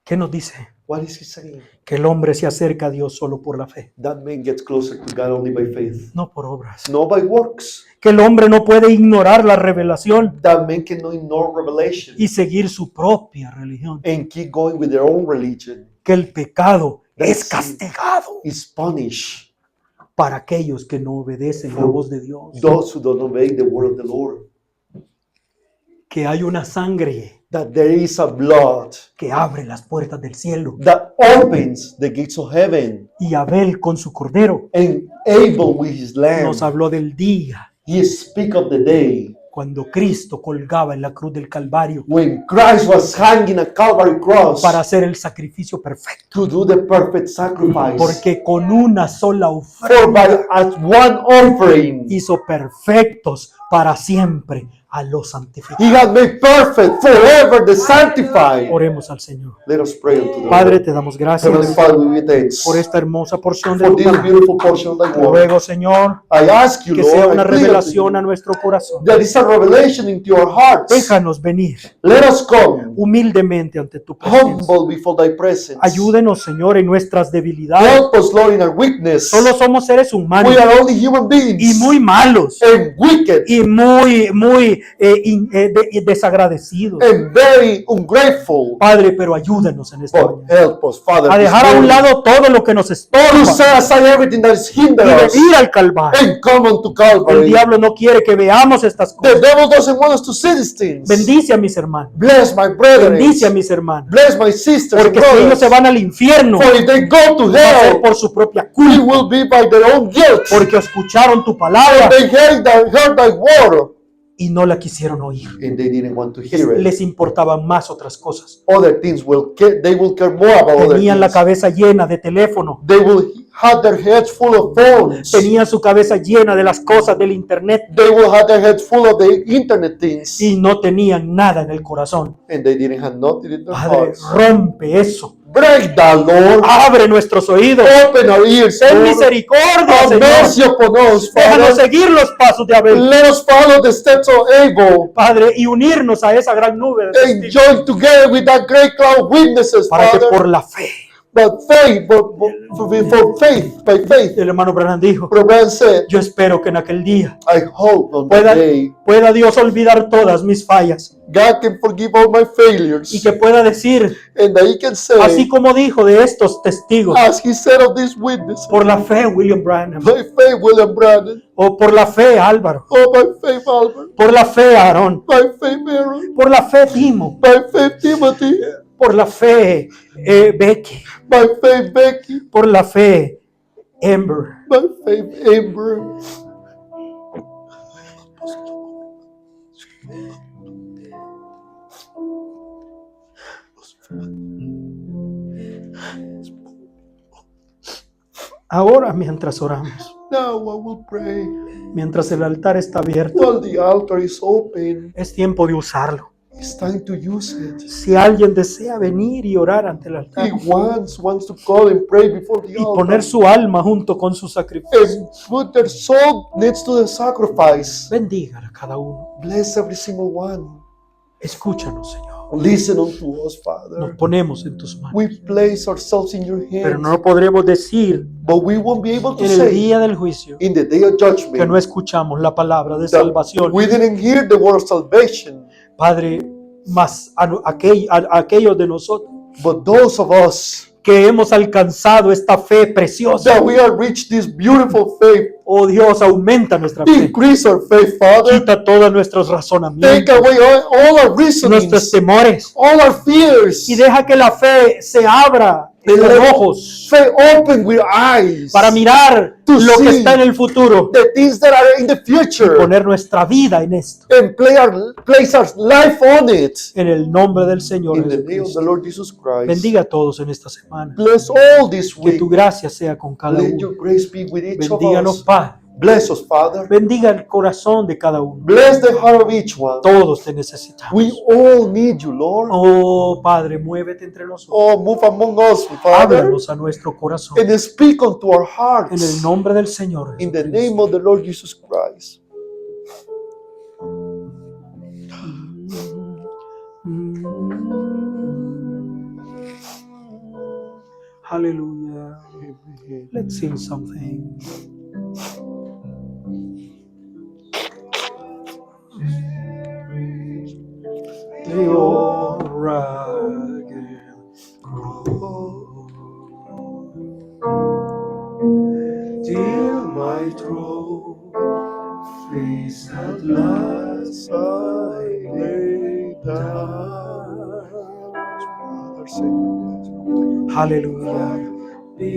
¿Qué nos dice? What is he saying? Que el hombre se acerca a Dios solo por la fe, That man gets closer to God only by faith. no por obras. Not by works. Que el hombre no puede ignorar la revelación That man cannot ignore revelation y seguir su propia religión. and keep going with their own religion. Que el pecado That's es it. castigado Is punished. para aquellos que no obedecen la voz de Dios. Those who don't obey the word of the Lord. Que hay una sangre That there is a blood que abre las puertas del cielo. that opens the gates of heaven. Y Abel con su cordero And Abel with his lamb. nos habló del día He speak of the day cuando Cristo colgaba en la cruz del Calvario when Christ was hanging a Calvary cross para hacer el sacrificio perfecto. to do the perfect sacrifice. Porque con una sola For ofrenda by as one offering hizo perfectos para siempre a los santificados. he has made perfect forever the sanctified. Oremos al Señor. Let us pray unto the Padre, Lord. te damos Heavenly gracias Father, we give you thanks por esta hermosa porción de for tu this palabra. beautiful portion of thy Te word. ruego, Señor, I ask you, que sea Lord, una I plead unto revelación you, a nuestro corazón. that is a revelation into your hearts. Déjanos venir Let us come humildemente ante tu presencia. humble before thy presence. Ayúdenos, Señor, en nuestras debilidades. Help us, Lord, in our weakness. Solo somos seres humanos We are only human beings y muy malos and wicked y muy desagradecidos. and very ungrateful. Padre, pero ayúdanos en esta But mañana help us, Father, a this dejar a un morning lado todo lo que nos to estorba set aside everything that is y hindering us venir al Calvario. and come unto El Calvary. diablo no quiere que veamos estas The cosas. devil doesn't want us to see these things. Bendice a mis hermanos. Bless my brethren. Bendice a mis hermanos. Bless my sisters and Porque si ellos brothers. se van al infierno, For if they go to va a ser hell, por su propia it culpa. will be by their own guilt. Porque escucharon tu palabra They heard thy word y no la quisieron oír. and they didn't want to hear it. Les importaban más otras cosas. Other things they will care more about other Tenían la things. cabeza llena de teléfono. They will have their heads full of phones. Tenían su cabeza llena de las cosas del internet They will have their heads full of the internet things. y no tenían nada en el corazón. And they didn't have nothing in their Padre, hearts. rompe eso. Break that, Lord. Abre nuestros oídos. Open our ears, Ten Lord. misericordia, Have mercy Señor. upon us, Déjanos Father. seguir los pasos de Abel, Let us follow the steps of Abel Padre, y unirnos a esa gran nube de and testigos join together with that great cloud of witnesses, para que Father. por la fe, But faith, for faith, by faith. el hermano Branham dijo, Brother said, yo espero que en aquel día I hope on that day pueda Dios olvidar todas mis fallas God can forgive all my failures y que pueda decir, and that He can say, así como dijo de estos testigos, as He said of these witnesses, por la fe William Branham, by faith William Brandon, o por la fe Álvaro, oh by faith Albert, por la fe Aarón, by faith Aaron, por la fe Timo, by faith Timothy, por la fe Becky, by faith Becky, por la fe Amber. by faith Amber. Ahora mientras oramos, Now I will pray. mientras el altar está abierto, While the altar is open, es tiempo de usarlo. it's time to use it. Si alguien desea venir y orar ante el altar He wants to call and pray before the y altar. poner su alma junto con su sacrificio, And put their soul next to the sacrifice. bendiga a cada uno. Bless every single one. Escúchanos, Señor. Listen unto us, Nos Father. ponemos en tus manos. We place ourselves in your Pero hands, no podremos decir but we won't be able to en el say día del juicio in the day of que judgment no escuchamos la palabra de that salvación. we didn't hear the word of salvation. Padre, Mas a aquellos de nosotros But those of us que hemos alcanzado esta fe preciosa, that we have reached this beautiful faith, oh Dios, aumenta nuestra fe. increase our faith, Father. Quita todos nuestros Take razonamientos, away all our nuestros reasonings, temores, all our fears, y deja que la fe se abra en los ojos faith open with eyes para mirar to lo que see está en el futuro the things that are in the y future poner nuestra vida en esto. and place our life on it. En el nombre del Señor In the name of the Jesucristo. Lord Jesus Christ. Bendiga a todos en esta semana. Bless all this Que week. tu gracia sea con cada Let uno. your grace be with each of Bendíganos, us. Padre. Bless us, Father. Bendiga el corazón de cada uno. Bless the heart of each one. Todos te necesitamos. We all need you, Lord. Oh, Padre, muévete entre nosotros. Oh, move among us, Father, Háblanos a nuestro corazón. and speak unto our En el hearts. nombre del Señor In the Jesucristo. name of the Lord Jesus Christ. Hallelujah. Let's sing something. Your rugged cross, till my trophies at last I lay down. Father, say, Hallelujah. Be